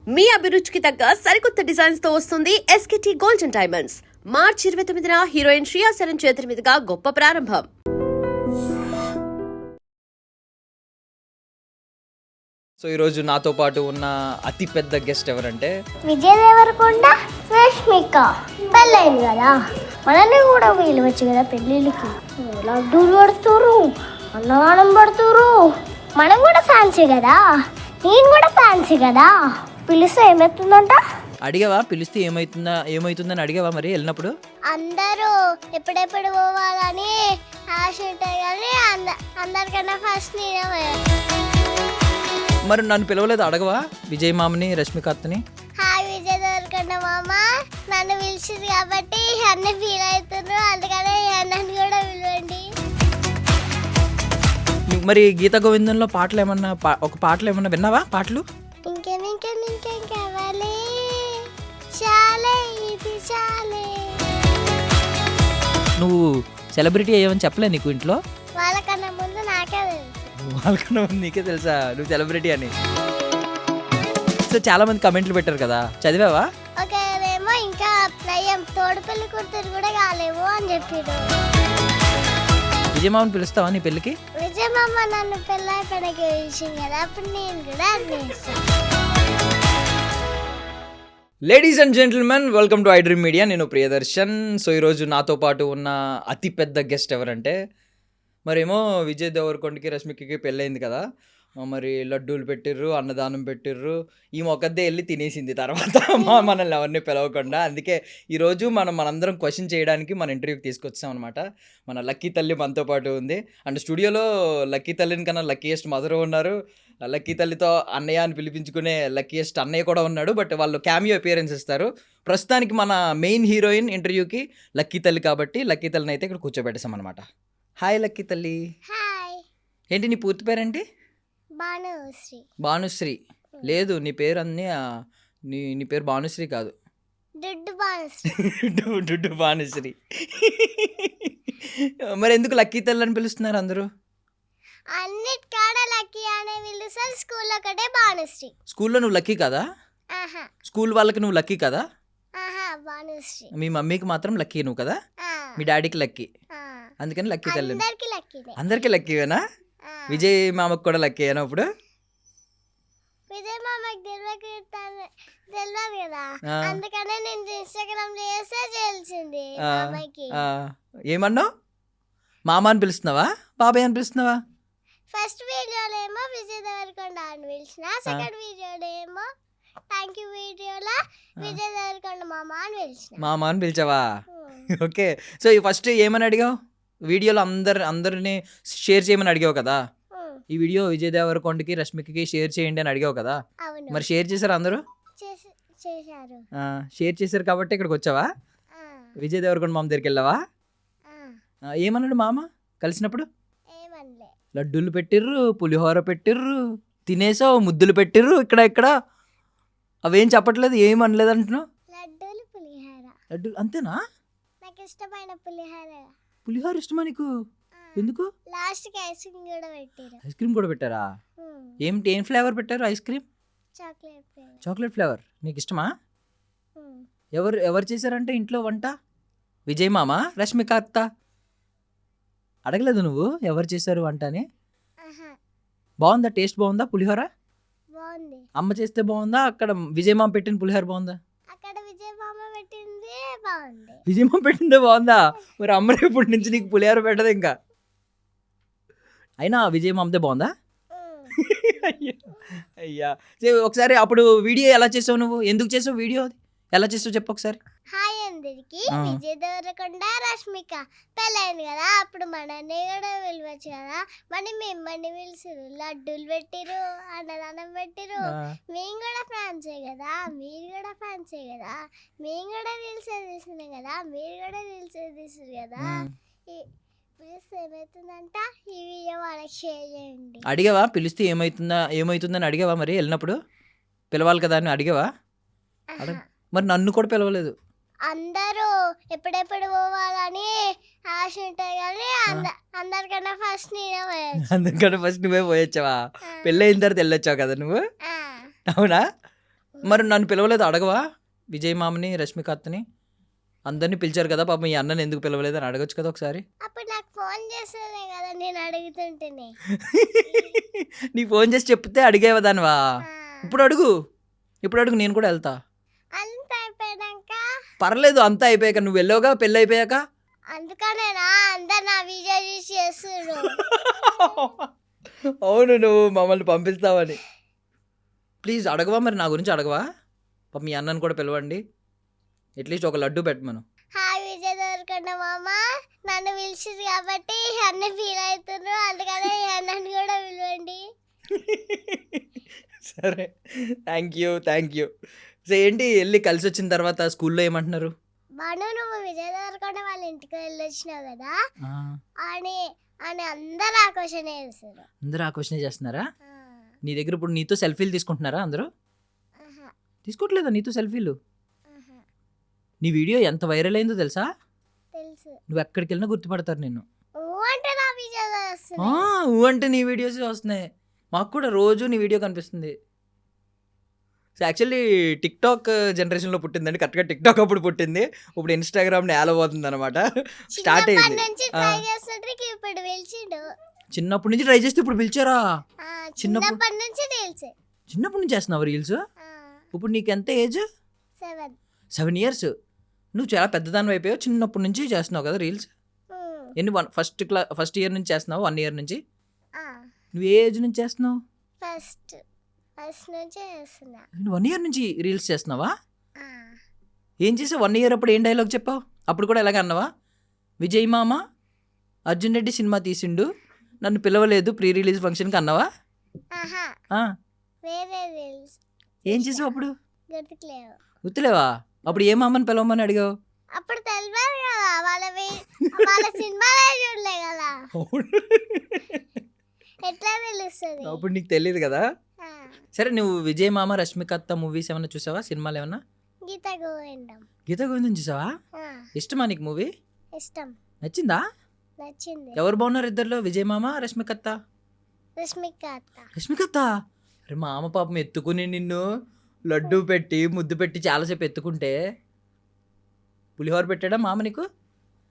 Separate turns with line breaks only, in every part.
మీ అభిరుచికి తగ్గ సరికొత్త డిజైన్స్ తో వస్తుంది SKT గోల్డెన్ డైమండ్స్. మార్చి 29న హీరోయిన్ శ్రియా సరన్ చేతుల మీదుగా గొప్ప ప్రారంభం.
సో ఈరోజు నాతో పాటు ఉన్న అతి పెద్ద గెస్ట్ ఎవరంటే
విజయ్ దేవరకొండ, రష్మిక. పెళ్ళైంది కదా, మనల్ని కూడా పిలవచ్చు కదా పెళ్ళిళ్ళకి. లడ్డూలు పడుతురు, అన్నదానం పడుతురు. మనం కూడా ఫ్యాన్సీ కదా, నేను కూడా ఫ్యాన్సీ కదా. పిలిస్తే ఏమవుతుందంట?
అడిగావా? పిలిస్తే ఏమవుతుందని అడిగావా మరి వెళ్ళినప్పుడు?
అందరూ ఎప్పుడెప్పుడు పోవాలని ఆశ ఉంటాయి కానీ అందరికన్నా ఫస్ట్ నేనే.
మరి నన్ను పిలవలేదు, అడగవా విజయ్ మామని, రష్మిక అత్తని?
హాయ్ విజయ్ దేవరకొండ మామ, నన్ను పిలిచింది కాబట్టి అన్నీ ఫీల్ అవుతున్నారు, అందుకనే నన్ను కూడా పిలవండి.
మరి గీత గోవిందంలో పాటలు ఏమన్నా ఒక పాటలు ఏమన్నా విన్నావా? పాటలు
ఇంకేం కావాలి, చాలే ఇది చాలే.
నువ్వు సెలబ్రిటీ అయ్యావని చెప్పలే నీకు ఇంట్లో?
వాళ్ళకన్నా ముందు నాకే తెలుసు.
వాళ్ళకన్నా ముందు నీకే తెలుసా నువ్వు సెలబ్రిటీ అని? సో చాలా మంది కమెంట్లు పెట్టారు కదా, చదివావా?
ఒకరేమో ఇంకా నయం తోడుపల్లి కూతురు కూడా కాలేవు అని చెప్పాడు.
విజయమామని పిలుస్తావా నీ పెళ్ళికి?
విజయమామ నన్ను పెళ్ళైపోయినకి విషయం కదా, అప్పుడు నేను కూడా అనిపిస్తాను.
Ladies and gentlemen, welcome to I dream media. నేను ప్రియదర్శన్. సో ఈరోజు నాతో పాటు ఉన్న అతి పెద్ద గెస్ట్ ఎవరంటే, మరేమో విజయ్ దేవరకొండకి రష్మికకి పెళ్ళయింది కదా, మరి లడ్డూలు పెట్టిర్రు, అన్నదానం పెట్టిర్రు. ఈ మొక్కద్దే వెళ్ళి తినేసింది తర్వాత మనల్ని ఎవరిని పిలవకుండా. అందుకే ఈరోజు మనందరం క్వశ్చన్ చేయడానికి మన ఇంటర్వ్యూకి తీసుకొచ్చాం అనమాట. మన లక్కీ తల్లి మనతో పాటు ఉంది. అండ్ స్టూడియోలో లక్కీ తల్లిని కన్నా లక్కీయెస్ట్ మదర్ ఉన్నారు. లక్కీ తల్లితో అన్నయ్య అని పిలిపించుకునే లక్కీయెస్ట్ అన్నయ్య కూడా ఉన్నాడు. బట్ వాళ్ళు క్యామియో అపియరెన్స్ ఇస్తారు. ప్రస్తుతానికి మన మెయిన్ హీరోయిన్ ఇంటర్వ్యూకి లక్కీ తల్లి కాబట్టి లక్కీ తల్లిని అయితే ఇక్కడ కూర్చోబెట్టేసాం అనమాట. హాయ్ లక్కీ తల్లి.
హాయ్.
ఏంటి నీ పూర్తి పేరేంటి?
భానుశ్రీ.
భానుశ్రీ లేదు, నీ పేరు అన్నీ నీ పేరు భానుశ్రీ కాదు, డుడ్డు భానుశ్రీ. మరి ఎందుకు లక్కీ తల్లి అని పిలుస్తున్నారు అందరూ?
అన్నిటికాడ లక్కీ అనే పిలుస్తారు, స్కూల్లో ఒకటే భానుశ్రీ.
స్కూల్లో నువ్వు లక్కీ కదా? స్కూల్ వాళ్ళకి నువ్వు లక్కీ కదా?
భానుశ్రీ.
మీ మమ్మీకి మాత్రం లక్కీ నువ్వు కదా, మీ డాడీకి లక్కీ, అందుకని లక్కీ తల్లి. అందరికీ లక్కీవేనా? విజయ్ మామకు కూడా లక్కీ అయినా? ఇప్పుడు
విజయ్ మామకి తెలియదు కదా, అందుకనే నేను ఇన్స్టాగ్రామ్ చేస్తే తెలిసింది.
ఏమన్నావు? మామ అని పిలుస్తున్నావా, బాబాయ్ అని పిలుస్తున్నావా?
ఫస్ట్ వీడియోలో ఏమో విజయ్ దేవరకొండ అని పిలిచిన, సెకండ్ వీడియోలో ఏమో థ్యాంక్ యూ వీడియోలో విజయ్ దేవరకొండ మామ అని పిలిచిన.
మామ అని పిలిచావా? ఓకే. సో ఫస్ట్ ఏమని అడిగావు? వీడియోలో అందరినీ షేర్ చేయమని అడిగావు కదా. ఈ వీడియో విజయ్ దేవరకొండకి రష్మికకి షేర్ చేయండి అని అడిగావు కదా. మరి షేర్ చేశారు అందరూ? షేర్ చేశారు కాబట్టి ఇక్కడికి వచ్చావా? విజయ్ దేవరకొండ మామ దగ్గరికి వెళ్ళావా? ఏమన్నాడు మామ కలిసినప్పుడు? లడ్డూలు పెట్టిర్రు, పులిహోర పెట్టిర్రు, తినేసావు, ముద్దులు పెట్టిర్రు. ఇక్కడ అవేం చెప్పట్లేదు, ఏం అనలేదు అంటున్నావు? లడ్డూలు అంతేనా?
నాకు ఇష్టమైన
పులిహోర ఇష్టమా నీకు? ఎందుకు?
లాస్ట్ కి ఐస్ క్రీమ్ కూడా పెట్టారు.
ఐస్ క్రీమ్ కూడా పెట్టారా? ఏం ఫ్లేవర్ పెట్టారు ఐస్ క్రీమ్? Chocolate flavour. నీకు ఇష్టమా? ఎవరు చేశారంటే ఇంట్లో వంట? విజయ్ మామ, రష్మిక అత్త? అడగలేదు నువ్వు ఎవరు చేశారు వంట అని? బాగుందా? టేస్ట్ బాగుందా పులిహోర?
బాగుంది.
అమ్మ చేస్తే బాగుందా, అక్కడ విజయ్ మామ పెట్టిన పులిహోర బాగుందా?
అక్కడ విజయ్ మామ పెట్టింది బాగుంది.
విజయ్ మామ పెట్టిందే బాగుందా? మరి అమ్మ రేపటి నుంచి నీకు పులిహోర పెట్టదు ఇంకా. అయినా విజయ్ మామదే బాగుందా? అయ్యా ఒకసారి అప్పుడు వీడియో ఎలా చేసావు నువ్వు? ఎందుకు చేసావు వీడియో? ఎలా చేసావు చెప్పు ఒకసారి.
హాయ్ అందరికి, విజయ్ దేవరకొండ రష్మిక పెళ్ళైంది కదా, అప్పుడు మనల్ని కూడా పిలవచ్చు కదా, మిమ్మల్ని పిలిచిరు, లడ్డూలు పెట్టిరు, అన్నదానం పెట్టిరు. మేము కూడా ఫ్యాన్సే కదా, మీరు కూడా ఫ్యాన్సే కదా, మేము కూడా రీల్స్ తీసినాం కదా, మీరు కూడా రీల్స్ తీసారు కదా. ఏమవుతుందంట ఈ వీడియో వాళ్ళకి షేర్ చేయండి.
అడిగావా? పిలిస్తే ఏమవుతుందని అడిగావా? మరి వెళ్ళినప్పుడు పిలవాలి కదా అని అడిగావా? మరి నన్ను కూడా పిలవలేదు.
అందరూ ఎప్పుడెప్పుడు పోవాలని ఆశ ఉంటాయి కానీ అందరికన్నా ఫస్ట్ నువ్వే
పోయొచ్చావా? పెళ్ళి అయిన తర్వాత వెళ్ళొచ్చావు కదా నువ్వు? అవునా? మరి నన్ను పిలవలేదు అడగవా? విజయ్ మామని, రష్మిక అత్తని అందరినీ పిలిచారు కదా, పాపం ఈ అన్నని ఎందుకు పిలవలేదు అని అడగొచ్చు కదా ఒకసారి.
అప్పుడు నాకు ఫోన్ చేస్తేనే కదా నేను అడుగుతుంటేనే.
నీకు ఫోన్ చేసి చెప్తే అడిగేవా దానివా?
ఆ,
ఇప్పుడు అడుగు, నేను కూడా వెళ్తా.
అంత అయిపోయాక
పర్లేదు, అంతా అయిపోయాక. నువ్వు వెళ్ళావుగా పెళ్ళి అయిపోయాక.
అందుకనేనా అందరు నా వీడియో చూసి చేస్తున్నారు.
అవును, నువ్వు మమ్మల్ని పంపిస్తావని. ప్లీజ్ అడగవా, మరి నా గురించి అడగవా? పాపం మీ అన్నని కూడా పిలవండి, అట్లీస్ట్ ఒక లడ్డు పెట్టమను.
హాయ్ విజయ్ దేవరకొండ మామ, నన్ను పిలిచింది కాబట్టి అన్నీ ఫీల్ అవుతున్నారు, అందుకనే ఈ అన్నని కూడా పిలవండి.
సరే, థ్యాంక్ యూ. సో ఏంటి, వెళ్ళి కలిసి వచ్చిన తర్వాత స్కూల్లో ఏమంటున్నారు?
బాను నువ్వు విజయ్ దేవరకొండ వాళ్ళ ఇంటికి వెళ్ళొచ్చినావు కదా
ఆ,
అని అని అందరు ఆకర్షణ చేస్తారు.
అందరూ ఆ క్వశ్చనే చేస్తున్నారా?
ఆ,
నీ దగ్గర ఇప్పుడు నీతో సెల్ఫీలు తీసుకుంటున్నారా అందరూ?
ఆహా,
తీసుకోవట్లేదా నీతో సెల్ఫీలు?
ఆహా,
నీ వీడియో ఎంత వైరల్ అయిందో తెలుసా?
తెలుసు.
నువ్వు ఎక్కడికి వెళ్ళినా గుర్తుపడతారు నిన్ను.
ఊ అంటే నా వీడియో
ఆ,
వస్తుంది.
ఊ అంటే నీ వీడియోస్ వస్తున్నాయి, మాకు కూడా రోజు నీ వీడియో కనిపిస్తుంది. సో యాక్చువల్లీ టిక్టాక్ జనరేషన్లో పుట్టిందండి, కరెక్ట్గా టిక్టాక్ అప్పుడు పుట్టింది, ఇప్పుడు ఇన్స్టాగ్రామ్ నేలబోతుంది అనమాట. స్టార్ట్
చిన్నప్పటి
అయింది.
నుంచి ట్రై చేస్తుంటే ఇప్పుడు పిలిచిండు.
చిన్నప్పటి నుంచి ట్రై చేస్తే ఇప్పుడు పిలిచారా?
ఆ,
చిన్నప్పుడు-
చిన్నప్పటి నుంచి తెలుసు.
చిన్నప్పటి నుంచి చేస్తున్నావు రీల్స్? ఇప్పుడు నీకు ఎంత ఏజ్?
7.
7 years. నువ్వు చాలా పెద్దదాని అయిపోయావు, చిన్నప్పటి నుంచి చేస్తున్నావు కదా రీల్స్. ఎన్ని ఫస్ట్ ఇయర్ నుంచి చేస్తున్నావు? 1 year నుంచి. నువ్వు ఏ ఏజ్ నుంచి చేస్తున్నావు?
ఫస్ట్ నుంచి చేస్తున్నా.
నువ్వు 1 year నుంచి రీల్స్ చేస్తున్నావా?
ఆ,
ఏం చేసావు 1 year అప్పుడు? ఏం డైలాగ్ చెప్పావు అప్పుడు? కూడా ఎలాగ అన్నావా? విజయ్ మామ అర్జున్ రెడ్డి సినిమా తీసిండు, నన్ను పిలవలేదు ప్రీ రిలీజ్ ఫంక్షన్కి అన్నావా?
ఆహా,
ఆ,
వేరే రీల్స్
ఏం చేసావు అప్పుడు?
గుర్తుకులేవు.
గుర్తులేవా? అప్పుడు ఏ మామని పిలవమని అడిగావు?
అప్పుడు తెలియదు కదా, వాళ్ళ సినిమాలే చూడలే కదా, ఎట్లా తెలుస్తుంది?
అప్పుడు నీకు తెలియదు కదా.
ఆ,
సరే, నువ్వు విజయ్ మామ రష్మిక అత్త మూవీస్ ఏమన్నా చూసావా? సినిమాలు ఏమన్నా?
గీత గోవిందం.
గీత గోవిందం చూసావా?
ఆ,
ఇష్టమా నీకు మూవీ?
ఇష్టం,
నచ్చిందా?
నచ్చింది.
ఎవరు బాగున్నారు ఇద్దరిలో, విజయ్ మామ రష్మిక అత్త?
రష్మిక అత్త.
రష్మిక అత్త. అరే మామ పాపం ఎత్తుకుని నిన్ను లడ్డు పెట్టి ముద్దు పెట్టి చాలాసేపు ఎత్తుకుంటే, పులిహోర పెట్టాడా మామ నీకు?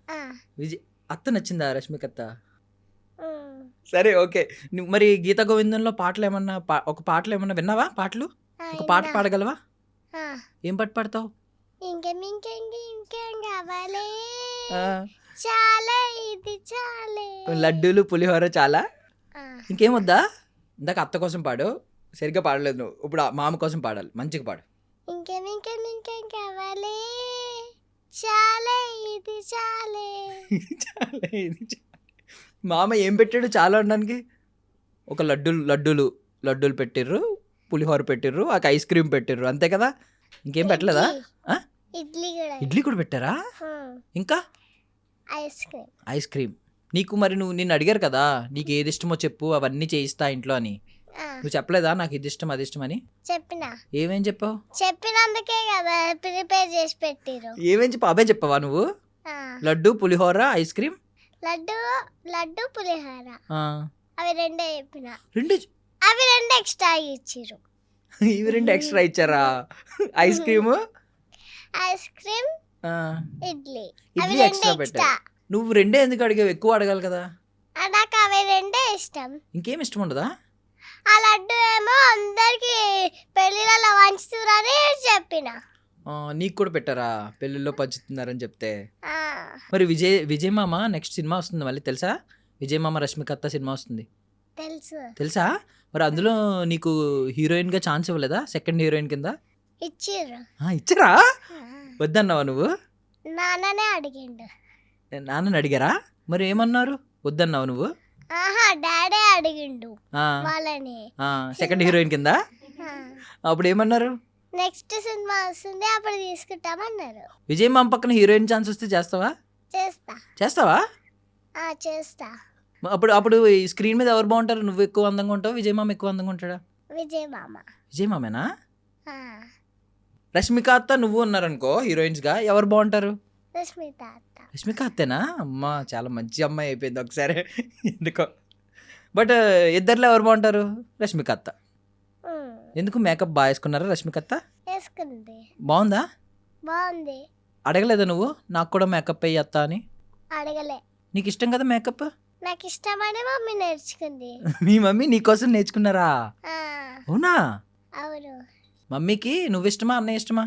ఆ,
విజయ్ అత్త నచ్చిందా రష్మిక అత్త?
ఉమ్.
సరే, ఓకే. నువ్వు మరి గీత గోవిందంలో పాటలు ఏమన్నా ఒక పాటలు ఏమన్నా విన్నావా? పాటలు
ఆ,
ఒక పాట
విన్నా.
పాడగలవా?
ఆ,
ఏం పాట పాడతావు?
ఇంకేం కావాలి, చాలే ఇది చాలే.
లడ్డూలు పులిహోర చాలా.
ఆ,
ఇంకేం వద్దా? ఇందాక అత్త కోసం పాడు, సరిగ్గా పాడలేదు నువ్వు. ఇప్పుడు ఆ మామ కోసం పాడాలి, మంచిగా పాడు.
ఇంకేం కావాలి, చాలే ఇది చాలే.
చాలా, ఇది చాలా. మామ ఏం పెట్టాడు చాలా అనడానికి? ఒక లడ్డూలు పెట్టిర్రు, పులిహోర పెట్టిర్రు, ఒక ఐస్ క్రీమ్ పెట్టిర్రు, అంతే కదా? ఇంకేం పెట్టలేదా? ఆ?
ఇడ్లీ కూడా.
ఇడ్లీ కూడా పెట్టారా? ఇంకా
ఐస్ క్రీమ్.
నీకు మరి నిన్ను అడిగారు కదా, నీకు ఏది ఇష్టమో చెప్పు, అవన్నీ చేయిస్తా ఇంట్లో అని.
ఆ,
నువ్వు చెప్పలేదా నాకు ఇది ఇష్టం అది ఇష్టం అని?
చెప్పినా.
ఏమేం చెప్పావు?
చెప్పినందుకే కదా ప్రిపేర్ చేసి పెట్టిరు.
ఏమేం చెప్పు, అవే చెప్పవా నువ్వు?
ఆ,
లడ్డు పులిహోర ఐస్ క్రీమ్.
లడ్డు పులిహోర
ఆ,
అవి రెండే చెప్పిన.
రెండు
అవి రెండు ఎక్స్ట్రా ఇచ్చిరు.
ఇవి 2 ఎక్స్ట్రా ఇచ్చారా? Ice cream,
ice cream, idli అవి
ఇడ్లీ
రెండు
ఎక్స్ట్రా
ఎక్స్ట్రా.
పెట్టారు. నువ్వు 2 ఎందుకు అడిగావు? ఎక్కువ అడగాలి కదా.
నాకు అవి రెండే ఇష్టం.
ఇంకేం ఇష్టం ఉండదా?
ఆ లడ్డు ఏమో అందరికి పెళ్లిళ్ళలో వంచుతురని చెప్పిన.
నీకు కూడా పెట్టారా పెళ్ళిళ్ళలో పంచుతున్నారని చెప్తే?
ఆ,
మరి విజయ్ మామ నెక్స్ట్ సినిమా వస్తుంది మళ్ళీ, తెలుసా? విజయ్ మామ రష్మిక అత్త సినిమా వస్తుంది, తెలుసా? మరి అందులో నీకు హీరోయిన్గా ఛాన్స్ ఇవ్వలేదా? సెకండ్ హీరోయిన్ కింద
ఇచ్చిర్రు.
ఇచ్చరా?
ఆ,
వద్దన్నావా నువ్వు?
నాన్ననే అడిగిండు.
నాన్నని అడిగారా? మరి ఏమన్నారు? వద్దన్నావు నువ్వు?
ఆహా, డాడీ అడిగిండు వాళ్ళని.
సెకండ్ హీరోయిన్ కింద.
ఆ,
అప్పుడు ఏమన్నారు?
నెక్స్ట్ సినిమా వస్తుంది అప్పుడు తీసుకుంటామన్నారు.
విజయ్ మామ పక్కన హీరోయిన్ ఛాన్స్ వస్తే చేస్తావా? చేస్తావా?
చేస్తా.
అప్పుడు ఈ స్క్రీన్ మీద ఎవరు బాగుంటారు? నువ్వు ఎక్కువ అందంగా ఉంటావు, విజయ్ మామ ఎక్కువ అందంగా ఉంటాడా? విజయ్ మామేనా?
ఆ,
రష్మిక అత్త నువ్వు ఉన్నారనుకో హీరోయిన్స్గా, ఎవరు బాగుంటారు?
రష్మిక
అత్తేనా? అమ్మ చాలా మంచి అమ్మాయి అయిపోయింది ఒకసారి ఎందుకో. బట్ ఇద్దరిలో ఎవరు బాగుంటారు? రష్మిక అత్త. ఎందుకు మేకప్ బాగా వేసుకున్నారా రష్మిక అత్త?
వేసుకుంది.
బాగుందా?
బాగుంది.
అడగలేదా నువ్వు నాకు కూడా మేకప్ అయ్యి అత్తా అని?
అడగలే.
నీకు ఇష్టం కదా మేకప్?
నాకు ఇష్టమని మమ్మీ నేర్చుకుంది.
మీ మమ్మీ నీకోసం నేర్చుకున్నారా?
ఆ,
అవునా?
అవును.
మమ్మీకి నువ్వు ఇష్టమా అన్నయ్య ఇష్టమా?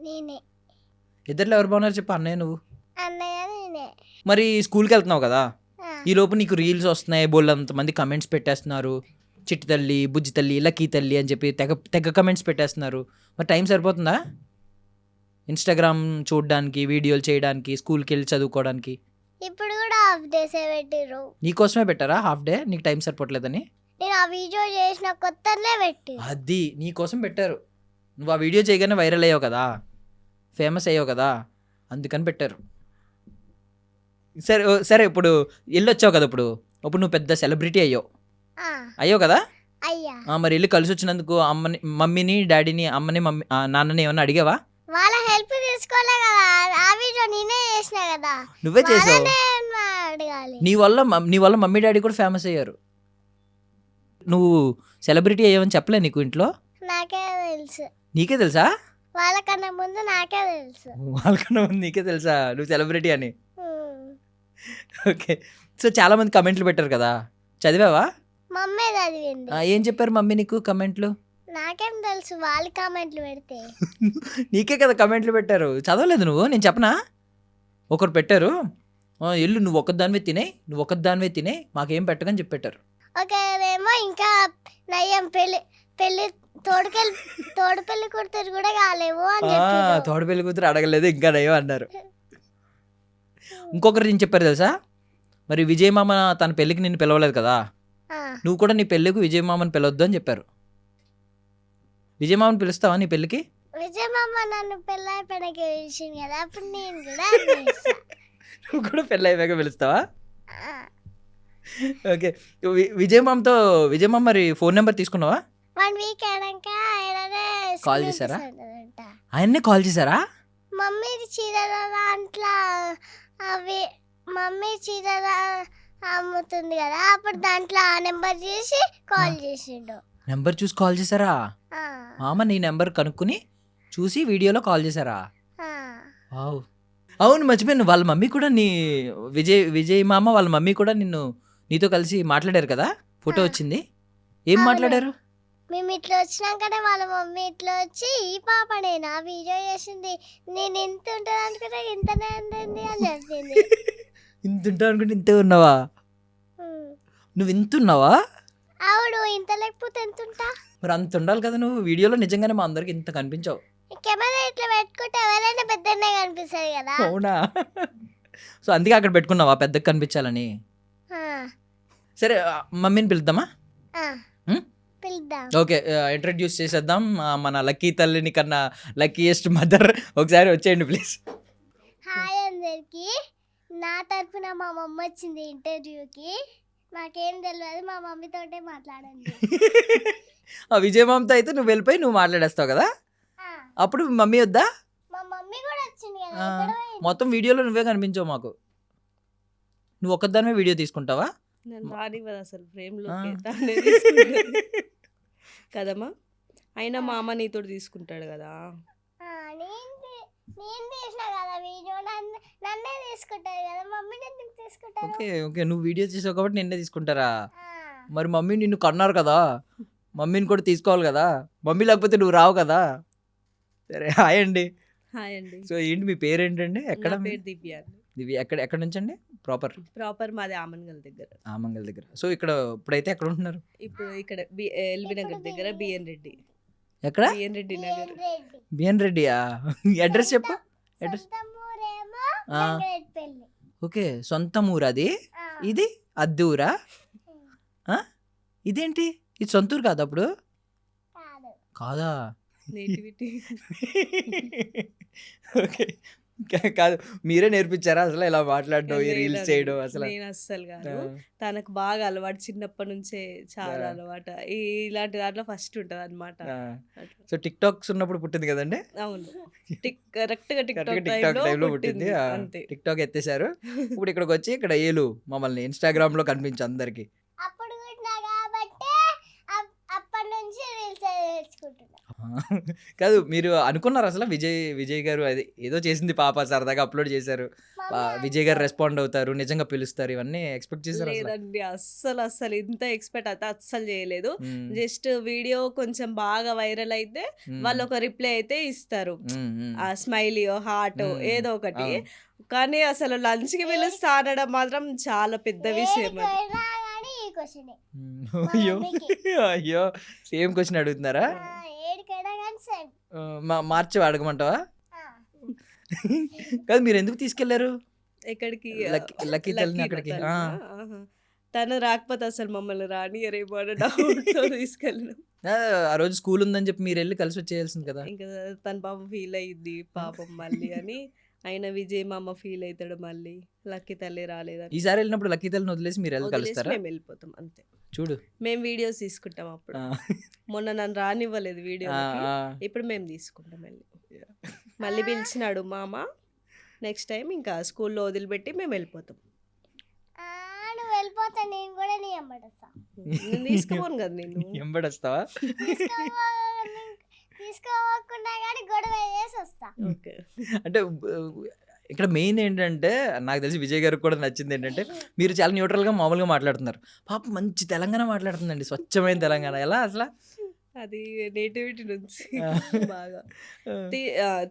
నేనే.
ఇద్దరిలో ఎవరు బాగున్నారు చెప్పు, అన్నయ్య నువ్వు?
అన్నయ్య నేనే.
మరి స్కూల్కి వెళ్తున్నావు కదా,
ఆ,
ఈ లోపు నీకు రీల్స్ వస్తున్నాయి, బోళ్ళంతమంది కమెంట్స్ పెట్టేస్తున్నారు, చిట్టి తల్లి, బుజ్జి తల్లి, లక్కీ తల్లి అని చెప్పి తెగ తెగ కమెంట్స్ పెట్టేస్తున్నారు. మరి టైం సరిపోతుందా ఇన్స్టాగ్రామ్ చూడడానికి, వీడియోలు చేయడానికి, స్కూల్కి వెళ్ళి చదువుకోవడానికి?
ఇప్పుడు కూడా హాఫ్ డేసే పెట్టిర్రు.
నీకోసమే పెట్టారా హాఫ్ డే? నీకు టైం సరిపోవట్లేదని?
నేను ఆ వీడియో చేసిన కొత్తనే పెట్టి.
అది నీకోసం పెట్టారు. నువ్వు ఆ వీడియో చేయగానే వైరల్ అయ్యావు కదా, ఫేమస్ అయ్యావు కదా, అందుకని పెట్టారు. సరే సరే, ఇప్పుడు వెళ్ళొచ్చావు కదా, ఇప్పుడు నువ్వు పెద్ద సెలబ్రిటీ అయ్యావు కదా.
అయ్యా,
మరి వెళ్ళి కలిసి వచ్చినందుకు మమ్మీని డాడీని, అమ్మని నాన్నని ఏమన్నా అడిగావా?
వాళ్ళ హెల్ప్ తీసుకోలే కదా, ఆ వీడియో నేనే చేసిన కదా.
నువ్వే చేసావు.
వాళ్ళనే అడగాలి.
నీ వల్ల మమ్మీ డాడీ కూడా ఫేమస్ అయ్యారు. నువ్వు సెలబ్రిటీ అయ్యావని చెప్పలే నీకు ఇంట్లో?
నాకే తెలుసు.
నీకే తెలుసా?
వాళ్ళకన్నా ముందు నాకే తెలుసు.
వాళ్ళకన్నా ముందు నీకే తెలుసా నువ్వు సెలబ్రిటీ అని?
ఉమ్.
ఓకే. సో చాలా మంది కమెంట్లు పెట్టారు కదా, చదివావా?
మమ్మీ చదివింది.
ఏం చెప్పారు మమ్మీ నీకు కమెంట్లు?
నాకేం తెలుసు, వాళ్ళు కామెంట్లు పెడితే.
నీకే కదా కమెంట్లు పెట్టారు, చదవలేదు నువ్వు? నేను చెప్పనా? ఒకరు పెట్టారు, ఎల్లు నువ్వు ఒక్కదానివే తినే మాకేం పెట్టకని చెప్పి పెట్టారు.
ఒకరేమో ఇంకా నయ్యం పెళ్లి తోడు పెళ్లి కూతురు కూడా కాలేవు అని చెప్పారు.
తోడు పెళ్లి కూతురు అడగలేదు ఇంకా నయ్యో అన్నారు. ఇంకొకరు ఏం చెప్పారు తెలుసా? మరి విజయ్ మామ తన పెళ్ళికి నిన్ను పిలవలేదు కదా, నువ్వు కూడా నీ పెళ్ళికి విజయ్ మామని పిలవద్దు అని చెప్పారు. విజయ్ మామని పిలుస్తావా నీ పెళ్ళికి?
విజయ్ మామ నన్ను పెళ్ళి అయిపోయినాక పిలిచింది కదా, అప్పుడు నేను కూడా
నువ్వు కూడా పెళ్ళి అయిపోయాక పిలుస్తావా? ఓకే. విజయ్ మామ మరి ఫోన్ నెంబర్ తీసుకున్నావా?
1 వీక్ అయినాక
కాల్ చేశారా? ఆయన్నే కాల్ చేశారా?
మమ్మీ చీరల దాంట్లో అవి మమ్మీ చీరల అమ్ముతుంది కదా, అప్పుడు దాంట్లో ఆ నెంబర్ చేసి కాల్ చేసిండు.
నెంబర్ చూసి కాల్ చేశారా?
ఆ,
మామ నీ నెంబర్ కనుక్కుని చూసి వీడియోలో కాల్ చేశారా?
ఆ.
వావ్. అవును, మర్చిపోయాను, వాళ్ళ మమ్మీ కూడా విజయ్ మామ వాళ్ళ మమ్మీ కూడా నీతో కలిసి మాట్లాడారు కదా, ఫోటో వచ్చింది. ఏం మాట్లాడారు?
మేము ఇట్లా వచ్చినాకనే వాళ్ళ మమ్మీ ఇట్లా వచ్చి, ఈ పాపనే నా వీడియో చేసింది, నేను ఇంత ఉంటుంది అనుకుంటే ఇంతనే ఉంటుంది అని చెప్పింది.
ఇంత ఉంటావు అనుకుంటే ఇంతే ఉన్నావా?
ఉమ్.
నువ్వు ఇంత ఉన్నావా?
అవును, ఇంత లేకపోతే ఎంత ఉంటా?
మరి అంత ఉండాలి కదా నువ్వు. వీడియోలో నిజంగానే మా అందరికి ఇంత కనిపించావు.
కెమెరా ఇట్లా పెట్టుకుంటే ఎవరైనా పెద్దనే కనిపిస్తుంది కదా.
అవునా? సో అందుకే అక్కడ పెట్టుకున్నావా, పెద్దగా కనిపించాలని?
ఆ,
సరే, మమ్మీని పిలుద్దామా?
ఆ.
ఉమ్?
పిలుద్దాం.
ఓకే, ఇంట్రడ్యూస్ చేసేద్దాం మన లక్కీ తల్లిని కన్నా లక్కీయెస్ట్ మదర్. ఒకసారి వచ్చేయండి ప్లీజ్.
హాయ్ అందరికి, నా తరఫున మా మమ్మీ వచ్చింది ఇంటర్వ్యూకి. నాకేం తెలియదు, మా మమ్మీతోటే మాట్లాడండి.
ఆ విజయ్ మామతో అయితే నువ్వు వెళ్ళిపోయి నువ్వు మాట్లాడేస్తావు కదా,
ఆ,
అప్పుడు మమ్మీ వద్దా?
మా మమ్మీ కూడా వచ్చింది కదా.
ఆ,
ఎక్కడ పోయింది?
మొత్తం వీడియోలో నువ్వే కనిపించావు మాకు. నువ్వు ఒక్కదానివే వీడియో తీసుకుంటావా?
నన్ను రానివ్వదు అసలు ఫ్రేమ్లో
ఆ.
కదమ్మా. అయినా మా అమ్మ నీతో తీసుకుంటాడు కదా.
ఆ, నేను తీసిన కదా వీడియో, నన్నే తీసుకుంటారు కదా, మమ్మీని ఎందుకు తీసుకుంటారు?
ఓకే ఓకే, నువ్వు వీడియో చేసావు కాబట్టి నిన్నే తీసుకుంటారా?
ఆ,
మరి మమ్మీ నిన్ను కన్నారు కదా, మమ్మీని కూడా తీసుకోవాలి కదా, మమ్మీ లేకపోతే నువ్వు రావు కదా. సరే, హాయ్ అండి.
హాయ్ అండి.
సో ఏంటి మీ పేరేంటండి? ఎక్కడ
నా పేరు దివ్య అండి.
ఇవి ఎక్కడ నుంచి అండి?
ప్రాపర్ మాది ఆమన్గల్ దగ్గర.
ఆమంగల్ దగ్గర. సో ఇక్కడ ఇప్పుడైతే ఎక్కడ ఉంటున్నారు?
ఇప్పుడు ఇక్కడ ఎల్బీ నగర్ దగ్గర బిఎన్ రెడ్డి.
ఎక్కడ?
బిఎన్ రెడ్డి నగర్.
రెడ్డి.
బిఎన్ రెడ్డియా? అడ్రస్ చెప్పు. అడ్రస్.
సొంత ఊరేమో
ఆ.
గంగరెడ్డిపల్లి.
ఓకే, సొంత ఊరు అది.
ఆ,
ఇది అద్దె ఊరా? ఇదేంటి, ఇది సొంత ఊరు కాదు అప్పుడు?
కాదు.
కాదా?
నేటివిటీ.
ఓకే, కాదు, మీరే నేర్పించారా అసలు ఇలా మాట్లాడడం, ఈ రీల్స్ చేయడం అసలు?
నేను అస్సలు కాదు, తనకు బాగా అలవాటు చిన్నప్పటి నుంచే, చాలా అలవాటు. ఇలాంటి దాంట్లో ఫస్ట్ ఉంటుంది అనమాట.
సో టిక్ టాక్స్ ఉన్నప్పుడు పుట్టింది కదండి?
అవును, కరెక్ట్గా టిక్ టాక్
టిక్ టాక్ టైంలో
టైంలో
పుట్టింది.
పుట్టింది అంతే.
టిక్ టాక్ ఎత్తేసారు, ఇప్పుడు ఇక్కడికి వచ్చి ఇక్కడ ఏలు మమ్మల్ని ఇన్స్టాగ్రామ్ లో కనిపించు అందరికి.
అప్పుడు కూడా కాబట్టి అప్పటి నుంచి రీల్స్ నేర్చుకుంటున్నా.
కాదు మీరు అనుకున్నారు అసలు విజయ్ గారు అది ఏదో చేసింది పాప సరదాగా అప్లోడ్ చేశారు, విజయ్ గారు రెస్పాండ్ అవుతారు, నిజంగా పిలుస్తారు, ఇవన్నీ ఎక్స్పెక్ట్ చేశారు అసలు?
లేదండి, అస్సలు ఇంత ఎక్స్పెక్ట్ అయితే అస్సలు చేయలేదు.
మ్మ్.
జస్ట్ వీడియో కొంచెం బాగా వైరల్ అయితే
మ్మ్.
వాళ్ళు ఒక రిప్లై అయితే ఇస్తారు,
మ్మ్, మ్మ్.
ఆ స్మైలీ హార్ట్
మ్మ్.
ఏదో ఒకటి.
అవును.
కానీ అసలు లంచ్ కి పిలుస్తా అనడం మాత్రం చాలా పెద్ద విషయం అది.
ఏడికైనా కానీ ఈ క్వశ్చనే
మ్మ్. అయ్యో అయ్యో సేమ్ క్వశ్చన్ అడుగుతున్నారా?
ఏడికైనా కానీ సేమ్.
మార్చి అడగమంటావా? కాదు మీరు ఎందుకు తీసుకెళ్లారు
ఎక్కడికి?
లక్కీ తల్లిని అక్కడికి?
తల్లినా? ఆహా. తను రాకపోతే అసలు మమ్మల్ని రానియరేమో అన్న డౌట్తో తీసుకెళ్ళినాం.
ఆ రోజు స్కూల్ ఉందని చెప్పి మీరు వెళ్ళి కలిసి వచ్చేయాల్సింది కదా.
ఇంకా తన పాపం ఫీల్ అయ్యిద్ది పాపం మళ్ళీ అని. ఆయన విజయ్ మామ ఫీల్ అవుతాడు మళ్ళీ లక్కీ తల్లి రాలేదని.
ఈసారి వెళ్ళినప్పుడు లక్కీ తల్లిని వదిలేసి మీరు వెళ్ళి
వదిలేసి
కలుస్తారా?
మేము వెళ్ళిపోతాం అంతే.
చూడు.
మేము వీడియోస్ తీసుకుంటాం అప్పుడు.
ఆ,
మొన్న నన్ను రానివ్వలేదు
ఆ,
వీడియో,
ఆ.
ఇప్పుడు మేము తీసుకుంటాం వెళ్ళి. మళ్ళీ పిలిచినాడు మామ, నెక్స్ట్ టైం ఇంకా స్కూల్లో వదిలిపెట్టి మేము వెళ్ళిపోతాం.
నువ్వు వెళ్ళిపోతా, నేను కూడా నీ అమ్మడొస్తా.
నేను తీసుకుపోను కదా నేను.
ఎంబడొస్తావా?
తీసుకోకుండా కానీ గొడవ చేసి వస్తా.
ఓకే.
అంటే ఇక్కడ మెయిన్ ఏంటంటే నాకు తెలిసి విజయ్ గారికి కూడా నచ్చింది ఏంటంటే మీరు చాలా న్యూట్రల్గా మామూలుగా మాట్లాడుతున్నారు. పాప మంచి తెలంగాణ మాట్లాడుతుందండి, స్వచ్ఛమైన తెలంగాణ. ఎలా అసలు?
అది నేటివిటీ నుంచి
ఆ.
బాగా.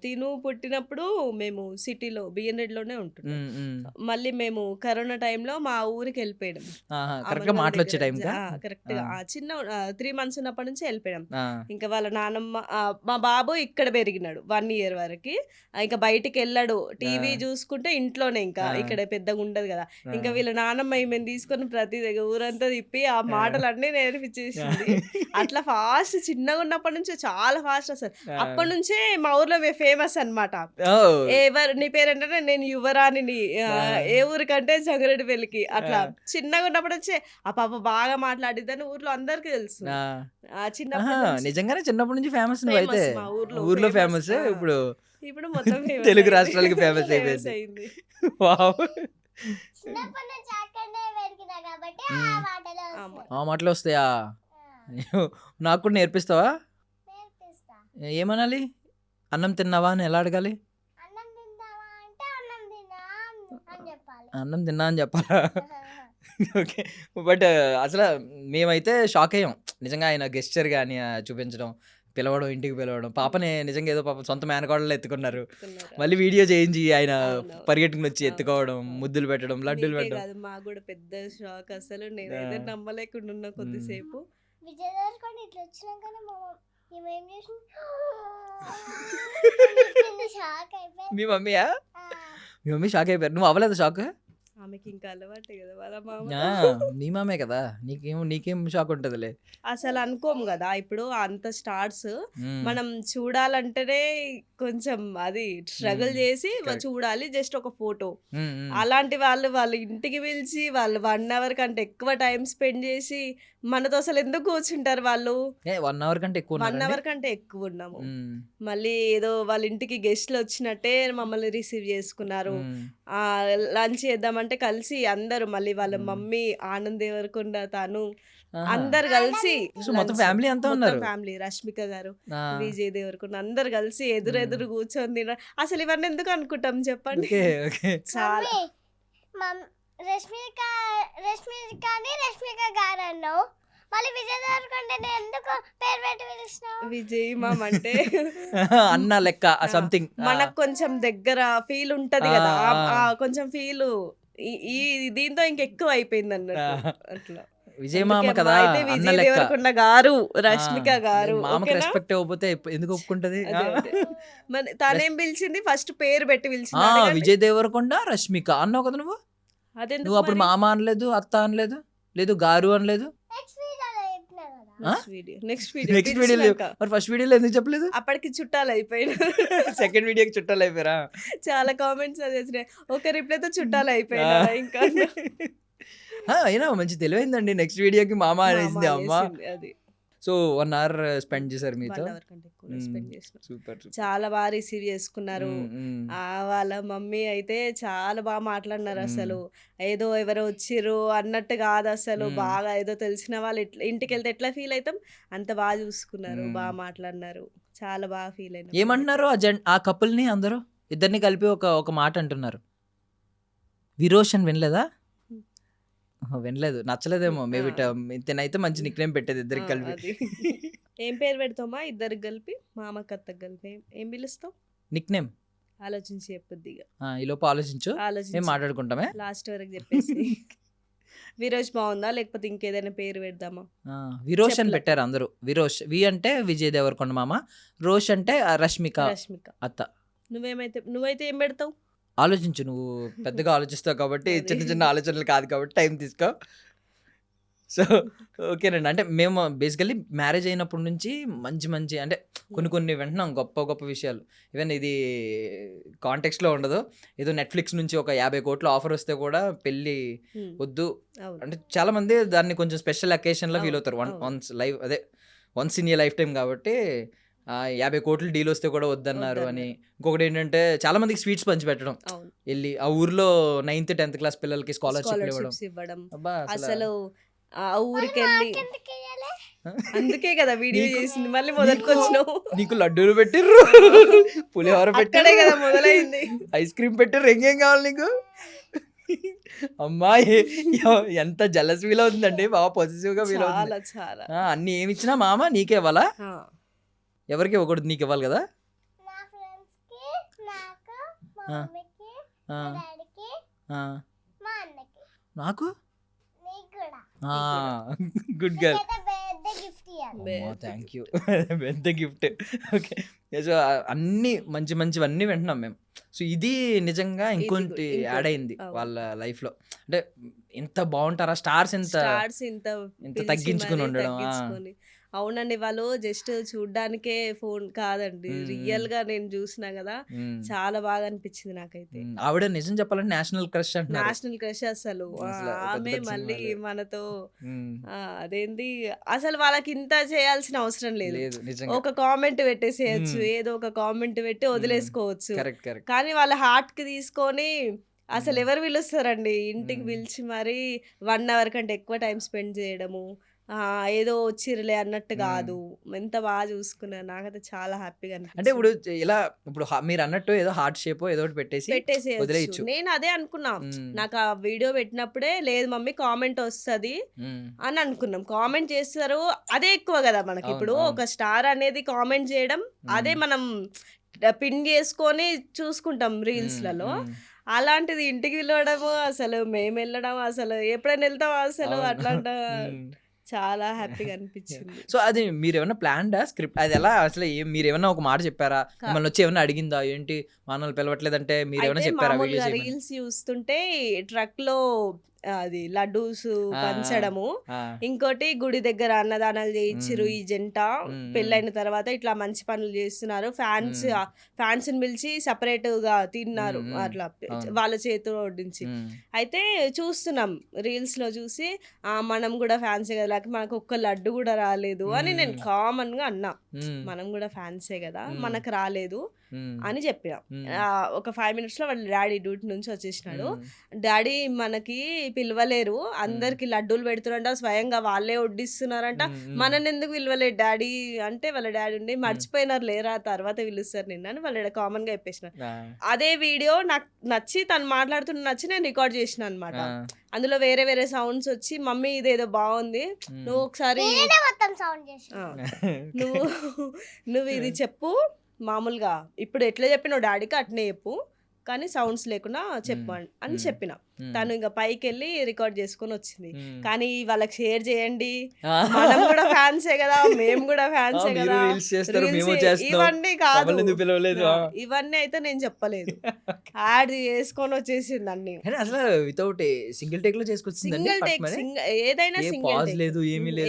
తిను పుట్టినప్పుడు మేము సిటీలో బిఎన్రెడ్లోనే ఉంటున్నాం.
ఉమ్, ఉమ్.
మళ్ళీ మేము కరోనా టైంలో మా ఊరికి వెళ్ళిపోయాం.
ఆహా, కరెక్ట్గా మాటలు వచ్చే టైం
కరెక్ట్ గా చిన్న 3 months ఉన్నప్పటి నుంచి వెళ్ళిపోయాం.
ఆ,
ఇంకా వాళ్ళ నానమ్మ మా బాబు ఇక్కడ పెరిగినాడు 1 year వరకు. ఇంకా బయటికి వెళ్ళాడు, టీవీ చూసుకుంటే ఇంట్లోనే, ఇంకా ఇక్కడ పెద్దగా ఉండదు కదా. ఇంకా వీళ్ళ నానమ్మ ఈమెను తీసుకొని ప్రతి దగ్గర ఊరంతా తిప్పి ఆ మాటలన్నీ నేర్పించేసింది. అట్లా ఫాస్ట్ చిన్నగా ఉన్నప్పటి నుంచి చాలా ఫాస్ట్ అసలు. అప్పటి నుంచే మా ఊర్లో మేము ఫేమస్ అన్నమాట.
ఓ,
ఎవరు నీ పేరేంటంటే నేను యువరాణిని, ఏ ఊరికంటే జంగారెడ్డిపల్లికి. అట్లా చిన్నగా ఉన్నప్పటి నుంచే ఆ పాప బాగా మాట్లాడిద్దని ఊర్లో అందరికీ తెలుసు.
ఆ.
చిన్నప్పటి
ఆహా,
నుంచి
నిజంగానే చిన్నప్పటి నుంచి ఫేమస్ నువ్వు అయితే.
famous మా ఊర్లో
ఊర్లో
famous.
ఫేమస్. ఇప్పుడు
ఇప్పుడు మొత్తం famous
తెలుగు
అయింది.
రాష్ట్రాలకి famous
Famous
అయిపోయింది.
అయింది.
వావ్.
చిన్నప్పటి నుంచి అక్కడనే పెరిగినా కాబట్టి ఆ
మ్మ్.
మాటలు
ఆమా.
ఆ మాటలు వస్తాయా? నాకు కూడా నేర్పిస్తావా?
నేర్పిస్తా.
ఏమనాలి? అన్నం తిన్నావా అని ఎలా అడగాలి?
అన్నం తిందామా అంటే అన్నం తిన్నా అని చెప్పాలి.
అన్నం తిన్నా అని చెప్పాలా? ఓకే. బట్ అసలు మేమైతే షాక్ అయ్యాం నిజంగా. ఆయన గెస్చర్ కానీ చూపించడం, పిలవడం, ఇంటికి పిలవడం, పాపని నిజంగా ఏదో పాప సొంత మేనకోడలు ఎత్తుకున్నారు. మళ్ళీ వీడియో చేయించి ఆయన
అవునవును.
పరిగెట్టుకుని వచ్చి
అవును.
ఎత్తుకోవడం,
అవును.
ముద్దులు పెట్టడం, లడ్డూలు
మీకే
పెట్టడం.
కాదు మాకు కూడా పెద్ద షాక్ అసలు. నేనైతే నమ్మలేకుండా ఉన్నా కొద్దిసేపు.
విజయ్ దొరకండి ఇట్లా వచ్చినాకనే మా ఏమేం చేసింది షాక్ అయిపోయింది.
మీ మమ్మీయా?
ఆ,
మీ మమ్మీ షాక్ అయిపోయారు. నువ్వు అవ్వలేదు షాక్?
ఆమెకి ఇంకా అలవాటే కదా వాళ్ళ మామ.
నీ మామే కదా, నీకేం షాక్ ఉంటుందిలే.
అసలు అనుకోము కదా ఇప్పుడు అంత స్టార్స్
మ్మ్.
మనం చూడాలంటేనే కొంచెం అది స్ట్రగుల్ చేసి
Correct.
చూడాలి. జస్ట్ ఒక ఫోటో.
మ్మ్, మ్మ్.
అలాంటి వాళ్ళ ఇంటికి పిలిచి వాళ్ళు 1 hour కంటే ఎక్కువ టైం స్పెండ్ చేసి మనతో అసలు ఎందుకు కూర్చుంటారు వాళ్ళు?
1 hour కంటే ఎక్కువ
1
ఉన్నారండి?
hour కంటే ఎక్కువ ఉన్నాము.
మ్మ్.
మళ్ళీ ఏదో వాళ్ళ ఇంటికి గెస్ట్లు వచ్చినట్టే మమ్మల్ని రిసీవ్ చేసుకున్నారు.
మ్మ్.
లంచ్ చేద్దామంటే కలిసి అందరూ, మళ్ళీ వాళ్ళ మమ్మీ ఆనంద్ దేవరకొండ, తను
ఆహా.
అందరు కలిసి
సో మొత్తం ఫ్యామిలీ అంతా ఉన్నారు.
ఫ్యామిలీ, రష్మిక గారు,
ఆ,
విజయ్ దేవరకొండ అందరు కలిసి ఎదురెదురు కూర్చొని అసలు ఇవన్నీ ఎందుకు అనుకుంటాం చెప్పండి.
Okay okay.
చాలా
మమ్మీ, రష్మిక గారు అన్నావు, మళ్ళీ విజయ్ దొరకండి ఎందుకు పేరు పెట్టి పిలిచినావు?
విజయ్ మామ్ అంటే
అన్న లెక్క సంథింగ్.
మనకు కొంచెం దగ్గర ఫీల్ ఉంటది కదా, కొంచెం ఫీల్ ఈ దీంతో ఇంకెక్కువ అయిపోయింది అన్నట్టు. అట్లా
విజయ్ మామ
అందుకే
కదా,
అమ్మా అయితే
అన్న
విజయ్
లెక్క.
దేవరకొండ గారు, రష్మిక గారు.
మామకి
ఓకేనా?
రెస్పెక్ట్ ఇవ్వకపోతే ఎందుకు ఒప్పుకుంటది?
అదే, అదే. మరి తనేం పిలిచింది? ఫస్ట్ పేరు పెట్టి పిలిచింది. అడగండి.
విజయ్ దేవరకొండ, రష్మిక అన్నావు కదా నువ్వు.
అదెందుకు
నువ్వు అప్పుడు
మరి?
మామ అనలేదు, అత్త అనలేదు, లేదు గారు అనలేదు.
నెక్స్ట్ వీడియోలో చెప్పినా కదా.
నెక్స్ట్ వీడియో
నెక్స్ట్
పిలిచినాక.
వీడియో మరి ఫస్ట్ వీడియోలో ఎందుకు చెప్పలేదు?
అప్పటికి చుట్టాలు అయిపోయినారు.
సెకండ్ వీడియోకి చుట్టాలు అయిపోయారా?
చాలా కామెంట్స్ అది వచ్చినాయి. ఒక రిప్లైతో చుట్టాలు అయిపోయినా ఇంకా
అయినా మంచి తెలివైందండి. నెక్స్ట్ వీడియోకి మామ
మా
అనేసింది
అమ్మ
అమ్మ.
అనేసింది అది.
సో 1 అవర్ స్పెండ్ చేశారు మీతో.
1 అవర్ కంటే ఎక్కువ స్పెండ్ చేసిన.
సూపర్.
చాలా బాగా రిసీవ్ చేసుకున్నారు. వాళ్ళ మమ్మీ అయితే చాలా బాగా మాట్లాడినారు అసలు. ఏదో ఎవరో వచ్చిర్రు అన్నట్టు కాదు అసలు. బాగా ఏదో తెలిసిన వాళ్ళు ఇంటికి వెళ్తే ఎట్లా ఫీల్ అవుతాం అంత బాగా చూసుకున్నారు, బాగా మాట్లాడినారు. చాలా బాగా ఫీల్ అయినా.
ఏమంటున్నారు ఆ కపుల్ని అందరూ? ఇద్దరిని కలిపి ఒక మాట అంటున్నారు. విరోషన్ వినలేదా? వినలేదు, నచ్చలేదేమో మేబీ. తినైతే మంచి నిక్ నేమ్ పెట్టేది ఇద్దరికి కలిపి.
ఏం పేరు పెడతామా ఇద్దరికి కలిపి? మామకి అత్తకి కలిపి ఏం పిలుస్తావు?
నిక్ నేమ్
ఆలోచించి చెప్పొద్ది.
ఈ లోపు ఆలోచించు, ఏం మాట్లాడుకుంటామే
లాస్ట్ వరకు చెప్పేసి. విరోష్ బాగుందా లేకపోతే ఇంకేదైనా పేరు పెడదామా?
విరోష్ అని పెట్టారు అందరూ. విరోష్, వి అంటే విజయ్ దేవరకొండ మామ, రోష్ అంటే రష్మిక అత్త.
నువ్వైతే ఏం పెడతావు?
ఆలోచించు, నువ్వు పెద్దగా ఆలోచిస్తావు కాబట్టి, చిన్న చిన్న ఆలోచనలు కాదు కాబట్టి టైం తీసుకో. సో ఓకేనండి. అంటే మేము బేసికల్లీ మ్యారేజ్ అయినప్పటి నుంచి మంచి అంటే కొన్ని వింటున్నాం గొప్ప విషయాలు. ఈవెన్ ఇది కాంటెక్స్ట్లో ఉండదు, ఏదో నెట్ఫ్లిక్స్ నుంచి ఒక 50 కోట్ల ఆఫర్ వస్తే కూడా పెళ్ళి వద్దు అంటే చాలా మంది దాన్ని కొంచెం స్పెషల్ అకేషన్లో ఫీల్ అవుతారు. Once in a life time కాబట్టి 50 కోట్ల డీల్ వస్తే కూడా వద్దన్నారు అని. ఇంకొకటి ఏంటంటే చాలా మందికి స్వీట్స్ పంచిపెట్టడం, వెళ్ళి ఆ ఊర్లో 9th 10th క్లాస్ పిల్లలకి స్కాలర్షిప్ ఇవ్వడం.
అసలు ఆ ఊరికి వెళ్ళి అందుకే కదా వీడియో చేసింది. మళ్ళీ మొదలుకొచ్చినావు.
నీకు లడ్డూలు పెట్టిర్రు, పులిహోర పెట్టాడే కదా
మొదలైంది,
ఐస్ క్రీమ్ పెట్టిర్రు, ఇంకేం కావాలి నీకు? అమ్మాయి ఎంత జలస్ ఫీల్ అవుతుందండి, బాగా పొజిటివ్ గా ఫీల్ అవుతుంది.
చాలా
అన్ని ఏమి ఇచ్చినా మామ నీకే ఇవ్వాలా? ఎవరికి ఇవ్వకూడదు, నీకు ఇవ్వాలి కదా? నాకు గుడ్ గర్ల్, థ్యాంక్ యూ. పెద్ద గిఫ్ట్. ఓకే, సో అన్ని మంచివన్నీ వింటున్నాం మేము. సో ఇది నిజంగా ఇంకొంటి యాడ్ అయింది వాళ్ళ లైఫ్ లో. అంటే ఎంత బాగుంటారా స్టార్స్, ఇంత తగ్గించుకుని ఉండడం.
అవునండి, వాళ్ళు జస్ట్ చూడ్డానికే ఫోన్ కాదండి, రియల్ గా నేను చూసినా కదా, చాలా బాగా అనిపించింది నాకైతే.
ఆవిడ నిజం చెప్పాలంటే నేషనల్ క్రష్
అసలు. ఆమె మళ్ళీ మనతో అదేంది అసలు వాళ్ళకి ఇంత చేయాల్సిన అవసరం లేదు. ఒక కామెంట్ పెట్టేసేయచ్చు, ఏదో ఒక కామెంట్ పెట్టి వదిలేసుకోవచ్చు. కానీ వాళ్ళ హార్ట్ కి తీసుకొని అసలు ఎవరు పిలుస్తారండి ఇంటికి పిలిచి మరి 1 అవర్ కంటే ఎక్కువ టైం స్పెండ్ చేయడము, ఏదో వచ్చిర్లే అన్నట్టు కాదు, ఎంత బాగా చూసుకున్నారు. నాకైతే చాలా హ్యాపీగా అనిపించింది.
అంటే ఇప్పుడు మీరు అన్నట్టు ఏదో హార్ట్ షేప్ ఏదో పెట్టేసి వదిలేయచ్చు.
నేను అదే అనుకున్నా, నాకు ఆ వీడియో పెట్టినప్పుడే లేదు మమ్మీ కామెంట్ వస్తుంది అని అనుకున్నాం. కామెంట్ చేస్తారు, అదే ఎక్కువ కదా మనకి. ఇప్పుడు ఒక స్టార్ అనేది కామెంట్ చేయడం, అదే మనం పిన్ చేసుకొని చూసుకుంటాం రీల్స్లలో. అలాంటిది ఇంటికి పిలవడము, అసలు మేము వెళ్ళడం, అసలు ఎప్పుడైనా వెళ్తాం అసలు అట్లాంటి చాలా హ్యాపీగా అనిపించింది.
సో అది మీరు ఏమన్నా ప్లాన్డా స్క్రిప్ట్? అది ఎలా అసలు? మీరు ఏమన్నా ఒక మాట చెప్పారా? మిమ్మల్ని వచ్చి ఏమన్నా అడిగిందా ఏంటి మనల్ని పిలవట్లేదంటే మీరు ఏమైనా చెప్పారా?
రీల్స్ చూస్తుంటే ట్రక్ లో అది లడ్డూస్ పంచడము, ఇంకోటి గుడి దగ్గర అన్నదానాలు చేయించారు ఈ జంట. పెళ్ళైన తర్వాత ఇట్లా మంచి పనులు చేస్తున్నారు. ఫ్యాన్స్ ని పిలిచి సపరేట్ గా తిన్నారు అట్లా వాళ్ళ చేతిలో వడ్డించి. అయితే చూస్తున్నాం రీల్స్ లో చూసి, మనం కూడా ఫ్యాన్సే కదా, లేకపోతే మనకు ఒక్క లడ్డు కూడా రాలేదు అని నేను కామన్ గా అన్నా. మనం కూడా ఫ్యాన్సే కదా, మనకు రాలేదు అని చెప్పిన. ఒక 5 minutes లో వాళ్ళ డాడీ డ్యూటీ నుంచి వచ్చేసినాడు. డాడీ మనకి పిలవలేరు, అందరికి లడ్డూలు పెడుతున్నారంట, స్వయంగా వాళ్ళే వడ్డిస్తున్నారంట, మనని ఎందుకు పిలవలేదు డాడీ అంటే, వాళ్ళ డాడీ ఉండి మర్చిపోయినారు లేరా, తర్వాత పిలుస్తారు నిన్న అని వాళ్ళ కామన్ గా చెప్పేసినారు. అదే వీడియో నాకు నచ్చి, తను మాట్లాడుతున్న నచ్చి నేను రికార్డ్ చేసిన అనమాట. అందులో వేరే వేరే సౌండ్స్ వచ్చి, మమ్మీ ఇదేదో బాగుంది, నువ్వు ఒకసారి నువ్వు ఇది చెప్పు, మామూలుగా ఇప్పుడు ఎట్లా చెప్పినావు డాడీకి అట్నే చెప్పు, కానీ సౌండ్స్ లేకుండా చెప్పు అని చెప్పిన. తను ఇంకా పైకి వెళ్ళి రికార్డ్ చేసుకొని వచ్చింది. కానీ వాళ్ళకి షేర్ చేయండి, మనం కూడా ఫ్యాన్సే కదా, మేము కూడా ఫ్యాన్సే కదా, ఇవన్నీ కాదు, ఇవన్నీ అయితే నేను చెప్పలేదు. యాడ్ చేసుకొని వచ్చేసింది అన్ని.
అసలు వితౌట్ సింగిల్ టేక్ లో చేసుకొచ్చింది.
సింగిల్ టేక్, ఏదైనా సింగిల్
లేదు,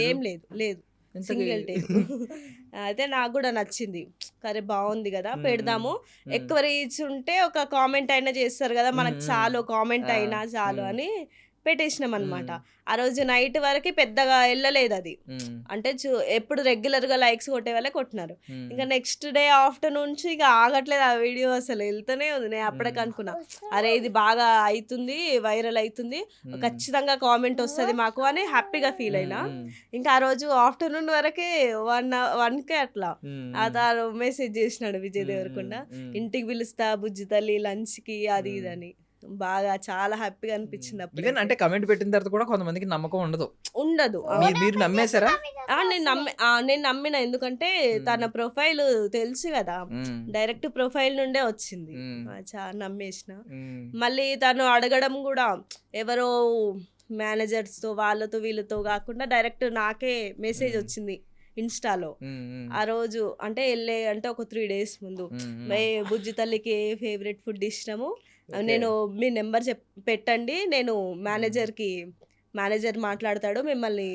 ఏం
లేదు సింగిల్ టేక్. అయితే నాకు కూడా నచ్చింది, సరే బాగుంది కదా పెడదాము. ఎక్కువ రీచ్ ఉంటే ఒక కామెంట్ అయినా చేస్తారు కదా, మనకు చాలు కామెంట్ అయినా చాలు అని పెట్టేసినాం అనమాట. ఆ రోజు నైట్ వరకు పెద్దగా వెళ్ళలేదు అది. అంటే ఎప్పుడు రెగ్యులర్ గా లైక్స్ కొట్టే వాళ్ళే కొట్టినారు. ఇంకా నెక్స్ట్ డే ఆఫ్టర్నూన్ నుంచి ఇక ఆగట్లేదు ఆ వీడియో, అసలు వెళ్తూనే ఉంది. నేను అప్పటికి అనుకున్నా, అరే ఇది బాగా అవుతుంది, వైరల్ అవుతుంది, ఖచ్చితంగా కామెంట్ వస్తుంది మాకు అని హ్యాపీగా ఫీల్ అయినా. ఇంకా ఆ రోజు ఆఫ్టర్నూన్ వరకే 1కే అట్లా అతను మెసేజ్ చేసినాడు విజయ్ దేవరకొండ, ఇంటికి పిలుస్తా బుజ్జి తల్లి లంచ్ కి అది ఇది అని. బాగా చాలా హ్యాపీగా అనిపించింది అప్పుడు.
ఈవెన్ అంటే కమెంట్ పెట్టిన తర్వాత కూడా కొంతమందికి నమ్మకం ఉండదు. మీరు నమ్మేశారా?
నేను నమ్మిన, ఎందుకంటే తన ప్రొఫైల్ తెలుసు కదా, డైరెక్ట్ ప్రొఫైల్ నుండే వచ్చింది. చాలా నమ్మేసిన. మళ్ళీ తను అడగడం కూడా ఎవరో మేనేజర్స్ తో వాళ్ళతో వీళ్ళతో కాకుండా డైరెక్ట్ నాకే మెసేజ్ వచ్చింది ఇన్స్టాలో. ఆ రోజు అంటే ఒక 3 days ముందు, బుజ్జి తల్లికి ఏ ఫేవరెట్ ఫుడ్ ఇష్టము, నేను మీ నెంబర్ పెట్టండి, నేను మేనేజర్ మాట్లాడతాడు, మిమ్మల్ని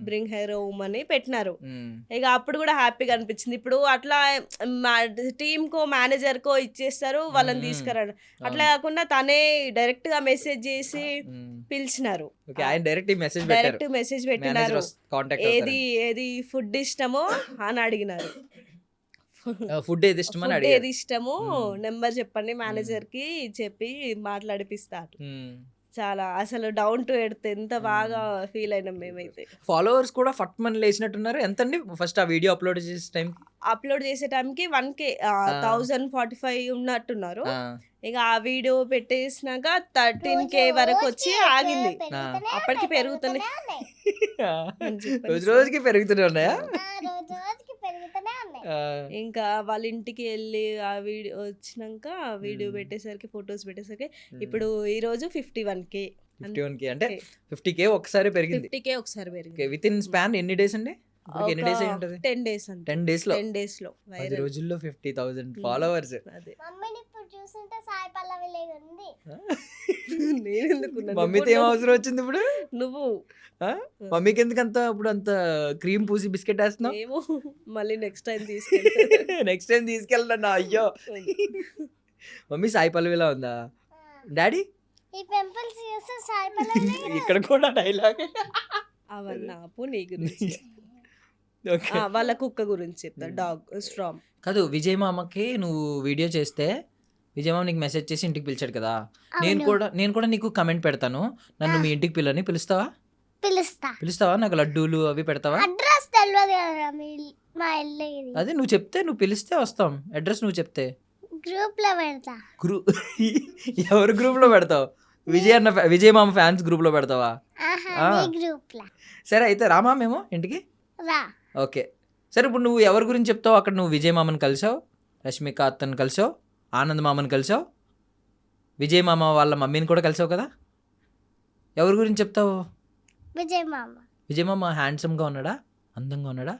బ్రింగ్ హెయిర్ హోమ్ అని పెట్టినారు. ఇక అప్పుడు కూడా హ్యాపీగా అనిపించింది. ఇప్పుడు అట్లా టీమ్ కో మేనేజర్ కో ఇచ్చేస్తారు, వాళ్ళని తీసుకురాడు. అట్లా కాకుండా తనే డైరెక్ట్ గా మెసేజ్ చేసి పిలిచినారు, డైరెక్ట్ మెసేజ్ పెట్టినారు. ఏది ఫుడ్ ఇష్టమో అని అడిగినారు.
ఫుడ్ ఏది
ఇష్టమో నెంబర్ చెప్పండి, మేనేజర్ కి చెప్పి మాట్లాడిపిస్తారు. చాలా అసలు డౌన్ టు ఎర్త్, ఎంత బాగా ఫీల్ అయినాం మేమైతే.
ఫాలోవర్స్ కూడా ఫట్ మని లేచినట్టున్నారు. ఎంతండి ఫస్ట్ ఆ వీడియో అప్లోడ్ చేసే టైంకి 1K 1045 ఉన్నట్టున్నారు. ఇక ఆ వీడియో పెట్టేసినాక 13K వరకు వచ్చి ఆగింది. అప్పటికి పెరుగుతున్నాయి, రోజుకి పెరుగుతూనే ఉన్నాయా?
ఇంకా వాళ్ళ ఇంటికి వెళ్ళి ఆ వీడియో వచ్చినాక వీడియో పెట్టేసరికి, ఫొటోస్ పెట్టేసరికి ఇప్పుడు ఈ రోజు 51K
అంటే 50K ఒకసారి పెరిగింది.
50K ఒకసారి పెరిగింది.
విత్ ఇన్ స్పాన్ ఎన్ని డేస్ అండి? 10 days. 10 days లో 10 రోజుల్లో 50,000 ఫాలోవర్స్. మమ్మీతో ఏం అవసరం వచ్చింది ఇప్పుడు?
నువ్వు
మమ్మీకి ఎందుకు ఇప్పుడు అంత క్రీమ్ పూసి బిస్కెట్ వేస్తున్నావు?
ఏమో, మళ్ళీ నెక్స్ట్ టైం
తీసుకెళ్ళండి. అయ్యో, మమ్మీ సాయి పల్లవిలా ఉందా? డాడీ ఇక్కడ కూడా డైలాగ్
అవన్నీ ఆపు. నీ గురించి వాళ్ళ కుక్క గురించి చెప్తా, డాగ్ స్ట్రామ్
కాదు. విజయ్ మామకి నువ్వు వీడియో చేస్తే విజయ్ మామ నీకు మెసేజ్ చేసి ఇంటికి పిలిచాడు కదా, నేను కూడా నీకు కమెంట్ పెడతాను, నన్ను మీ ఇంటికి పిలుస్తావా? నాకు లడ్డూలు అవి పెడతావా? అదే నువ్వు చెప్తే, నువ్వు పిలిస్తే వస్తాం. అడ్రస్ నువ్వు చెప్తే
గ్రూప్ లో పెడతా.
ఎవరు గ్రూప్ లో పెడతావు? విజయ్ మామ ఫ్యాన్స్ గ్రూప్ లో పెడతావా? సరే అయితే రామా మేము ఇంటికి. ఓకే సరే. ఇప్పుడు నువ్వు ఎవరి గురించి చెప్తావు అక్కడ? నువ్వు విజయ్ మామని కలిసావు, రష్మిక అత్తని కలిసావు, ఆనంద్ మామని కలిసావు, విజయ్ మామ వాళ్ళ మమ్మీని కూడా కలిసావు కదా. ఎవరి గురించి చెప్తావు? విజయ్ మామ హ్యాండ్సమ్గా ఉన్నాడా, అందంగా ఉన్నాడా?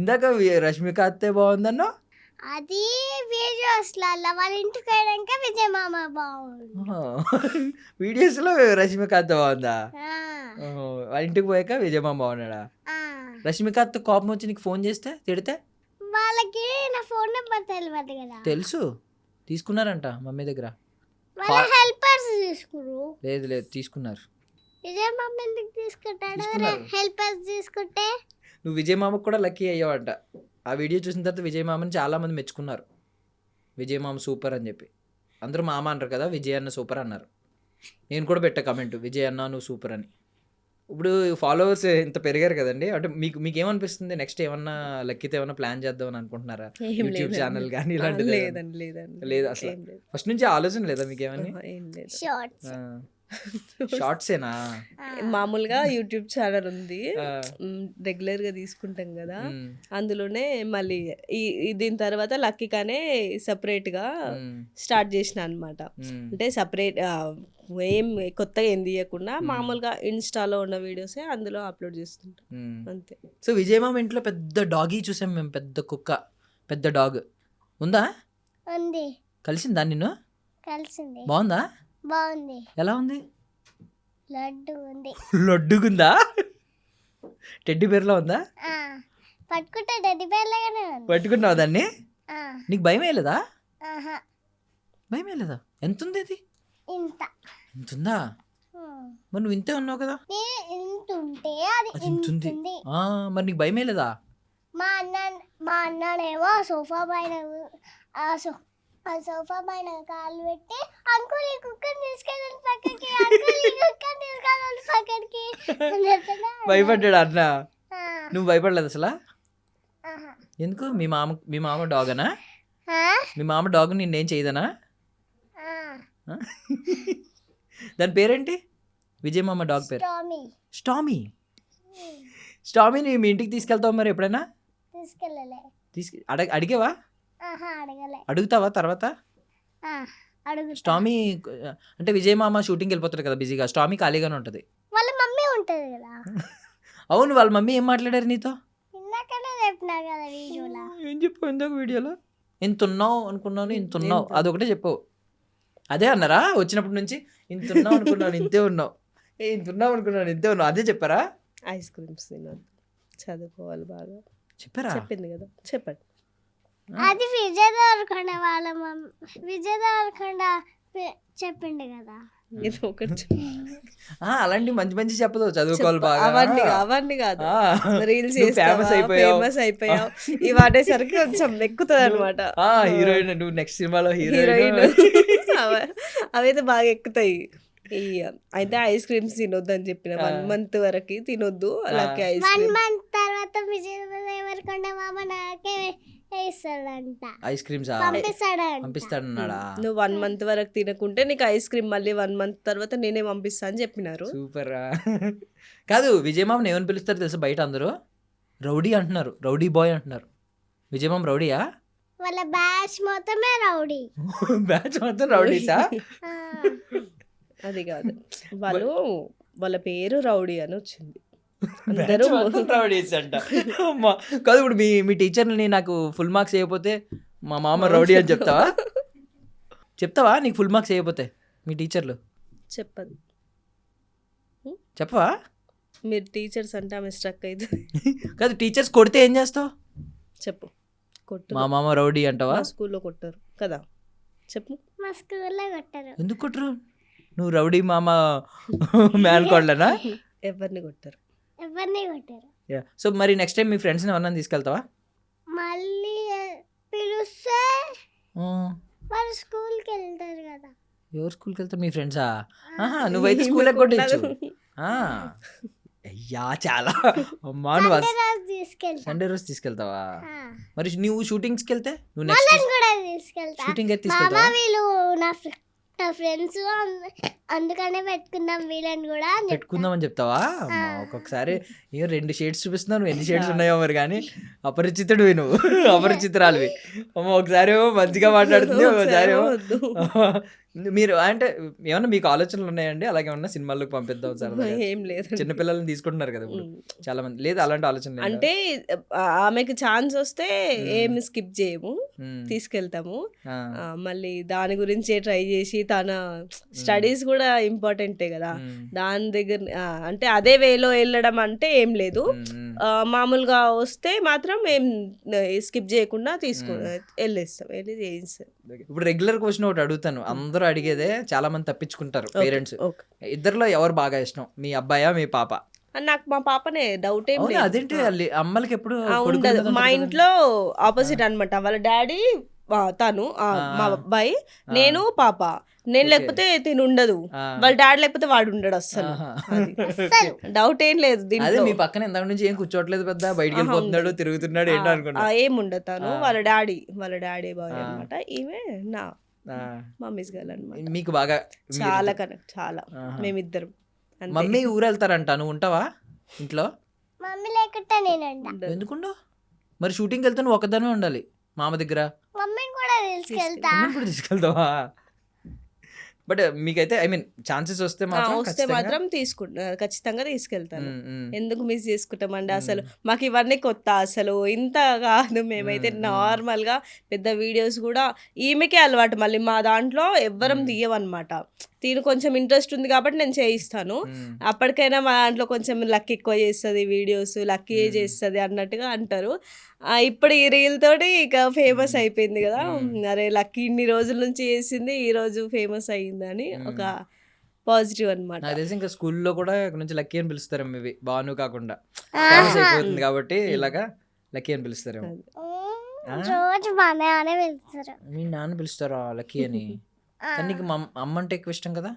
ఇందాక రష్మిక అత్తే బాగుందన్నా,
అది వీడియోస్లలో వాళ్ళ ఇంటికి పోయాక విజయ్ మామ బాగుంది.
వీడియోస్లో రష్మిక అత్త బాగుందా? వాళ్ళ ఇంటికి పోయాక విజయ్ మామ బాగున్నాడా? రష్మిక అత్త కోపం వచ్చి నీకు ఫోన్ చేస్తే తిడితే?
వాళ్ళకి నా ఫోన్ నెంబర్ తెలియదు కదా.
తెలుసు, తీసుకున్నారంట మమ్మీ దగ్గర.
హెల్పర్స్ తీసుకున్నారు.
లేదు తీసుకున్నారు.
విజయ్ మామ ఎందుకు తీసుకుంటాడు? హెల్పర్స్ తీసుకుంటే
నువ్వు విజయ్ మామకు కూడా లక్కీ అయ్యావంట. ఆ వీడియో చూసిన తర్వాత విజయ్ మామని చాలామంది మెచ్చుకున్నారు. విజయ్ మామ సూపర్ అని చెప్పి అందరూ మామ అంటారు కదా, విజయ్ అన్న సూపర్ అన్నారు. నేను కూడా పెట్టా కమెంట్, విజయ్ అన్న నువ్వు సూపర్ అని. ఇప్పుడు ఫాలోవర్స్ ఇంత పెరిగారు కదండి, అంటే మీకు ఏమనిపిస్తుంది? నెక్స్ట్ ఏమన్నా లక్కీతో ఏమన్నా ప్లాన్ చేద్దాం అని అనుకుంటున్నారా? యూట్యూబ్ ఛానల్ కానీ ఇలాంటిది? లేదు అసలు ఫస్ట్ నుంచి ఆలోచన లేదా మీకు ఏమని? షార్ట్సేనా?
మామూలుగా యూట్యూబ్ ఛానల్ ఉంది, రెగ్యులర్ గా తీసుకుంటాం కదా, అందులోనే మళ్ళీ దీని తర్వాత లక్కీగానే సపరేట్ గా స్టార్ట్ చేసిన అనమాట. అంటే సపరేట్ ఏం కొత్తగా ఏం తీయకుండా మామూలుగా ఇన్స్టాలో ఉన్న వీడియోసే అందులో అప్లోడ్ చేస్తుంటాం అంతే.
సో విజయ్ మామ ఇంట్లో పెద్ద డాగీ చూసాం మేము, పెద్ద కుక్క, పెద్ద డాగ్ ఉందా? కలిసిందా నిన్ను?
కలిసింది.
బాగుందా?
బాగుంది.
ఎలా ఉంది?
లడ్డుగుందా?
టెడ్డీ బేర్లా ఉందా?
పట్టుకుంటే టెడ్డీ బేర్ లాగానే ఉంది.
పట్టుకున్నావు దాన్ని? నీకు భయం వేయలేదా? భయమే లేదా? ఎంత ఉంది అది?
ఇంత
ఇంత ఉందా? మరి నువ్వు ఇంతే ఉన్నావు కదా.
ఇంత ఉంటే అది
అది ఇంత ఉంది.
ఇంతుంది.
మరి నీకు భయమే లేదా?
మా అన్ననేమో సోఫా పైన ఆ సోఫా పైన కాలు పెట్టి అంకుల్ ఈ కుక్కని తీసుకెళ్ళండి పక్కకి, అంకుల్ ఈ కుక్కని తీసుకెళ్ళండి పక్కకి అని చెప్తాడా?
భయపడ్డాడు అన్న.
ఆ,
నువ్వు భయపడలేదు అసలు?
ఆహా.
ఎందుకు? మీ మామ డాగనా?
ఆ?
మీ మామ డాగ్ నిన్నేం చేయదనా?
ఆ.
దాని పేరేంటి? విజయ్ మామ డాగ్ పేరు
టామీ.
స్టామీ. స్టామీని మీ ఇంటికి తీసుకెళ్తావు మరి ఎప్పుడైనా?
తీసుకెళ్ళలే.
అడిగేవా?
ఆహా, అడగలే.
అడుగుతావా తర్వాత?
ఆ, అడుగుతా.
స్టామీ అంటే విజయ్ మామ షూటింగ్కి వెళ్ళిపోతారు కదా బిజీగా, స్టామీ ఖాళీగానే ఉంటుంది.
వాళ్ళ మమ్మీ ఉంటది కదా.
అవును, వాళ్ళ మమ్మీ ఏం మాట్లాడారు నీతో?
ఇందాకనే చెప్పినా కదా వీడియోలో.
ఏం చెప్పావు ఇందాక వీడియోలో? ఇంత ఉన్నావు అనుకున్నాను, ఇంత ఉన్నావు, అదొకటే చెప్పావు. అదే అన్నారా వచ్చినప్పటి నుంచి? ఇంత ఉన్నావు అనుకున్నాను, ఇంతే ఉన్నావు, ఇంత ఉన్నావు అనుకున్నాను, ఇంతే ఉన్నావు, అదే చెప్పారా?
ఐస్ క్రీమ్స్ తినొద్దు, చదువుకోవాలి బాగా
చెప్పారా?
చెప్పింది కదా. చెప్పండి.
అది విజయ్ దేవరకొండ వాళ్ళ విజయ్ దేవరకొండ చెప్పిండు కదా.
ఇది ఒకటి
అలాంటి మంచి మంచి చెప్పదు, చదువుకోవాలి బాగా.
అవన్నీ కాదు,
ఆ,
రీల్స్
నువ్వు famous అయిపోయావు.
ఫేమస్ అయిపోయావు ఇవి ఆడేసరికి కొంచెం ఎక్కుతుంది అనమాట.
హీరోయిన్, నువ్వు నెక్స్ట్ సినిమాలో
హీరోయిన్
హీరోయిన్.
అవైతే బాగా ఎక్కుతాయి. అయితే ఐస్ క్రీమ్స్ తినొద్దు అని చెప్పిన 1 month వరకు తినొద్దు. అలాగే ఐస్
1
క్రీమ్
month తర్వాత విజయ్ దేవరకొండ మామ నాకే వేస్తాడంట,
ఐస్ క్రీమ్స్
పంపిస్తాడంట.
పంపిస్తాడన్నాడా?
నువ్వు 1 month వరకు తినకుంటే నీకు ఐస్ క్రీమ్ మళ్ళీ 1 month తర్వాత నేనే పంపిస్తా అని చెప్పినారు.
సూపర్. కాదు, విజయ్ మామని ఏమని పిలుస్తారు తెలుసా బయట అందరూ? రౌడీ అంటున్నారు, రౌడీ బాయ్ అంటున్నారు. విజయ్ మామ రౌడీయా?
వాళ్ళ బ్యాచ్ మొత్తమే రౌడీ.
బ్యాచ్ మొత్తం రౌడీసా?
ఆ,
అది కాదు, వాళ్ళ పేరు రౌడీ అని వచ్చింది.
బ్యాచ్ మొత్తం రౌడీస్ అంట. అమ్మా, కాదు ఇప్పుడు మీ టీచర్ని నాకు ఫుల్ మార్క్స్ వేయకపోతే మా మామ రౌడీ అని చెప్తావా? చెప్తావా నీకు ఫుల్ మార్క్స్ వేయకపోతే మీ టీచర్లు?
చెప్పదు.
చెప్పవా?
మీరు టీచర్స్ అంటే ఆమె స్ట్రక్ అవుతుంది.
కాదు, టీచర్స్ కొడితే ఏం చేస్తావు?
చెప్పు. కొట్టు.
మా మామ రౌడీ అంటావా?
స్కూల్లో కొట్టారు కదా, చెప్పు.
మా స్కూల్లో కొట్టారు.
ఎందుకు కొట్టరు? నువ్వు రౌడీ మామ మ్యాన్ కోడ్లనా?
ఎవరిని కొట్టారు?
ఎవరిని కొట్టారు.
సో మరి నెక్స్ట్ టైం మీ ఫ్రెండ్స్ని ఎవరన్నా తీసుకెళ్తావా?
మళ్ళీ పిలుస్తే
ఆ,
వాళ్ళు స్కూల్కి వెళ్తారు కదా.
ఎవరు స్కూల్కి వెళ్తారు? మీ ఫ్రెండ్సా? నువ్వైతే స్కూల్లో కొట్టచ్చు. అయ్యా చాలా. అమ్మా, నువ్వు సండే రోజు తీసుకెళ్తావా? మరి నువ్వు షూటింగ్స్కి వెళ్తే నువ్వు నెక్స్ట్
వాళ్ళని కూడా తీసుకెళ్తా.
షూటింగ్ అయితే
మామ
తీసుకెళ్తావా?
వీళ్ళు నా ఫ్రెండ్స్, అందుకనే పెట్టుకుందాం వీళ్ళని కూడా అని చెప్తా.
పెట్టుకుందామని చెప్తావా? అమ్మా, ఒక్కొక్కసారి 2 షేడ్స్ చూపిస్తున్నావు, నువ్వు ఎన్ని షేడ్స్ ఉన్నాయో మరి. కానీ అపరిచితుడివి నువ్వు, అపరిచితురాలివి. అమ్మ, ఒకసారి ఏమో మంచిగా మాట్లాడుతుంది, ఒకసారి ఏమో. మీరు అంటే ఏమన్నా మీకు ఆలోచనలు ఉన్నాయండి అలాగే ఏమన్నా సినిమాలకు పంపిద్దాం సార్?
ఏం లేదు,
చిన్నపిల్లల్ని తీసుకుంటున్నారు కదా ఇప్పుడు చాలా మంది. లేదు అలాంటి ఆలోచన
అంటే ఆమెకి ఛాన్స్ వస్తే ఏమి స్కిప్ చేయము, తీసుకెళ్తాము. మళ్ళీ దాని గురించే ట్రై చేసి తన స్టడీస్ కూడా ఇంపార్టెంటే కదా, దాని దగ్గర అంటే అదే వేలో వెళ్ళడం అంటే ఏం లేదు. మామూలుగా వస్తే మాత్రం ఏం స్కిప్ చేయకుండా వెళ్ళేస్తాం, వెళ్ళి చేయిస్తాం.
ఇప్పుడు రెగ్యులర్ క్వశ్చన్ ఒకటి అడుగుతాను, అందరూ అడిగేదే, చాలా మంది తప్పించుకుంటారు పేరెంట్స్. ఇద్దరిలో ఎవరు బాగా ఇష్టం, మీ అబ్బాయా మీ పాప?
నాకు మా పాపనే, డౌట్ ఏం లేదు.
అదేంటి అమ్మలకి ఎప్పుడు
ఉండదు. మా ఇంట్లో ఆపోజిట్ అన్నమాట. వాళ్ళ డాడీ తను మా అబ్బాయి, నేను పాప. నేను లేకపోతే తిని ఉండదు, వాళ్ళ డాడీ లేకపోతే వాడు ఉండడు అస్సలు. డౌట్ ఏం లేదు దీంట్లో.
మీ పక్కన ఇంత నుంచి ఏం కూర్చోట్లేదు, పెద్ద బయటికి వెళ్ళిపోతున్నాడు, తిరుగుతున్నాడు ఏంటో అనుకున్నా.
ఏముండదు, తను వాళ్ళ డాడీ బాయ్ అనమాట. ఈమె నా మమ్మీస్ గర్ల్ అనమాట.
మీకు బాగా
చాలా కనెక్ట్, చాలా. మేమిద్దరం.
మమ్మీ ఊరు వెళ్తారంట, నువ్వు ఉంటావా ఇంట్లో?
మమ్మీ లేకుంటే నేనంట.
ఎందుకుండవు? మరి షూటింగ్కి వెళ్తే నువ్వు ఒకదానే ఉండాలి మామ దగ్గర.
మమ్మీని కూడా తీసుకెళ్తా.
మమ్మీని కూడా తీసుకెళ్తావా? బట్ మీకైతే ఐ మీన్ ఛాన్సెస్ వస్తే
మాత్రం ఖచ్చితంగా తీసుకెళ్తాను. ఎందుకు మిస్ చేసుకుంటామండి అసలు, మాకు ఇవన్నీ కొత్త, అసలు ఇంత కాదు. మేమైతే నార్మల్ గా పెద్ద వీడియోస్ కూడా ఈమెకే అలవాటు. మళ్ళీ మా దాంట్లో ఎవ్వరం తీయవన్నమాట. తిను కొంచెం ఇంట్రెస్ట్ ఉంది కాబట్టి నేను చేయిస్తాను. అప్పటికైనా మా దాంట్లో కొంచెం లక్ ఎక్కువ చేస్తుంది, వీడియోస్ లక్కీ చేస్తుంది అన్నట్టుగా అంటారు. ఇప్పుడు ఈ రీల్ తోటి ఇక ఫేమస్ అయిపోయింది కదా, అరే లక్కీ ఇన్ని రోజుల నుంచి చేసింది ఈ రోజు ఫేమస్ అయ్యిందని ఒక పాజిటివ్ అనమాట.
నాకు తెలిసి ఇంకా స్కూల్లో కూడా ఇక్కడ నుంచి లక్కీ అని పిలుస్తారు మేబీ, బాను కాకుండా ఫేమస్ అయిపోతుంది కాబట్టి ఇలాగా లక్కీ అని పిలుస్తారేమో.
రోజు మా నాన్న వెళ్తారు.
మీ నాన్న పిలుస్తారా లక్కీ అని? కానీ నీకు అమ్మ అంటే ఎక్కువ ఇష్టం కదా?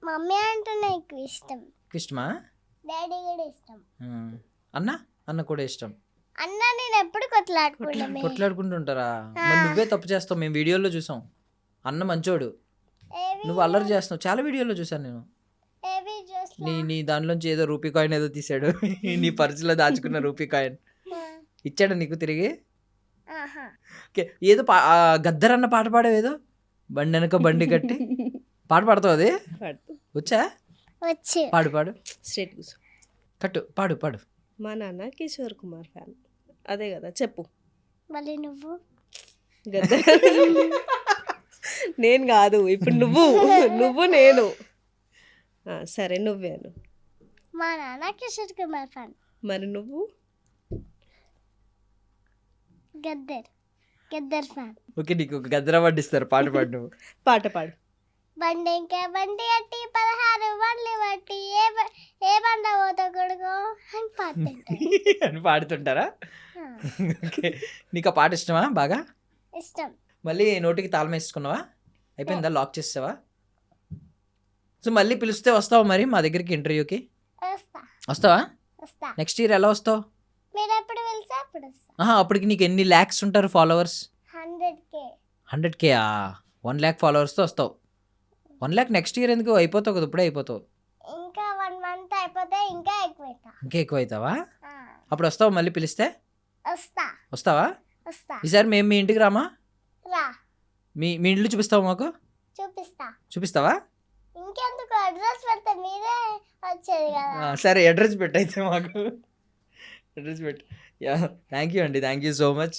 మమ్మీ అంటే నాకు ఇష్టం,
ఎక్కువ ఇష్టమా?
డాడీ కూడా ఇష్టం,
అన్న కూడా ఇష్టం.
అన్న నేను ఎప్పుడు
కొట్లాడుకుంటుంటారా? మరి నువ్వే తప్పు చేస్తావు, మేము వీడియోలో చూసాం. అన్న మంచోడు, నువ్వు అల్లరి చేస్తున్నావు. చాలా వీడియోలో చూసాను నేను. నీ దానిలోంచి ఏదో రూపీ కాయిన్ ఏదో తీసాడు, నీ పర్సులో దాచుకున్న రూపీ కాయిన్ ఇచ్చాడు నీకు తిరిగి. ఓకే, ఏదో గద్దరన్న పాట పాడావు, ఏదో బండి వెనక బండి కట్టి పాట పాడతావు. అది వచ్చా? పాడు పాడు,
స్ట్రేట్ కూర్చో,
కట్టు, పాడు పాడు.
మా నాన్న కిషోర్ కుమార్ ఫ్యాన్, అదే కదా చెప్పు.
మళ్ళీ నువ్వు
నేను కాదు, ఇప్పుడు నువ్వు నేను. సరే నువ్వేను.
మా నాన్న కిషోర్ కుమార్ ఫ్యాన్.
మరి నువ్వు?
గద్దర్ ఫ్యాన్.
ఓకే, నీకు ఒక గద్దర పట్టిస్తారు, పాట పాడు నువ్వు.
పాట పాడు.
బండి ఇంకా బండి అట్టి 16 బండ్లు బట్టి ఏ బండ పోతా కొడుకో అని పాడుతుంటారు
అని పాడుతుంటారా? ఓకే, నీకు ఆ పాట ఇష్టమా? బాగా
ఇష్టం.
మళ్ళీ నోటికి తాళం వేసుకున్నావా? అయిపోయిందా? లాక్ చేసావా? సో మళ్ళీ పిలిస్తే వస్తావా మరి మా దగ్గరికి ఇంటర్వ్యూకి? వస్తావా? నెక్స్ట్ ఇయర్ ఎలా వస్తావు?
మీరు ఎప్పుడు పిలిస్తే అప్పుడు వస్తా.
అప్పటికి నీకు ఎన్ని ల్యాక్స్ ఉంటారు ఫాలోవర్స్? 100K. 1 lakh ఫాలోవర్స్తో వస్తావు. 1 lakh నెక్స్ట్ ఇయర్ ఎందుకు? అయిపోతావు కదా, ఇప్పుడే అయిపోతావు.
ఇంకా 1 month అయిపోతే ఇంకా
ఎక్కువ అవుతావా? అప్పుడు వస్తావా మళ్ళీ పిలిస్తే? వస్తావా?
వస్తా.
ఈసారి మేము మీ ఇంటికి రామా?
రా,
మీ ఇల్లు చూపిస్తావా మాకు? చూపిస్తావా?
ఇంకెందుకు, అడ్రస్ పెడితే మీరే వచ్చేది కదా.
సరే, అడ్రస్ పెట్టయితే మాకు అడ్రస్ పెట్టు. థ్యాంక్ యూ అండి, థ్యాంక్ యూ సో మచ్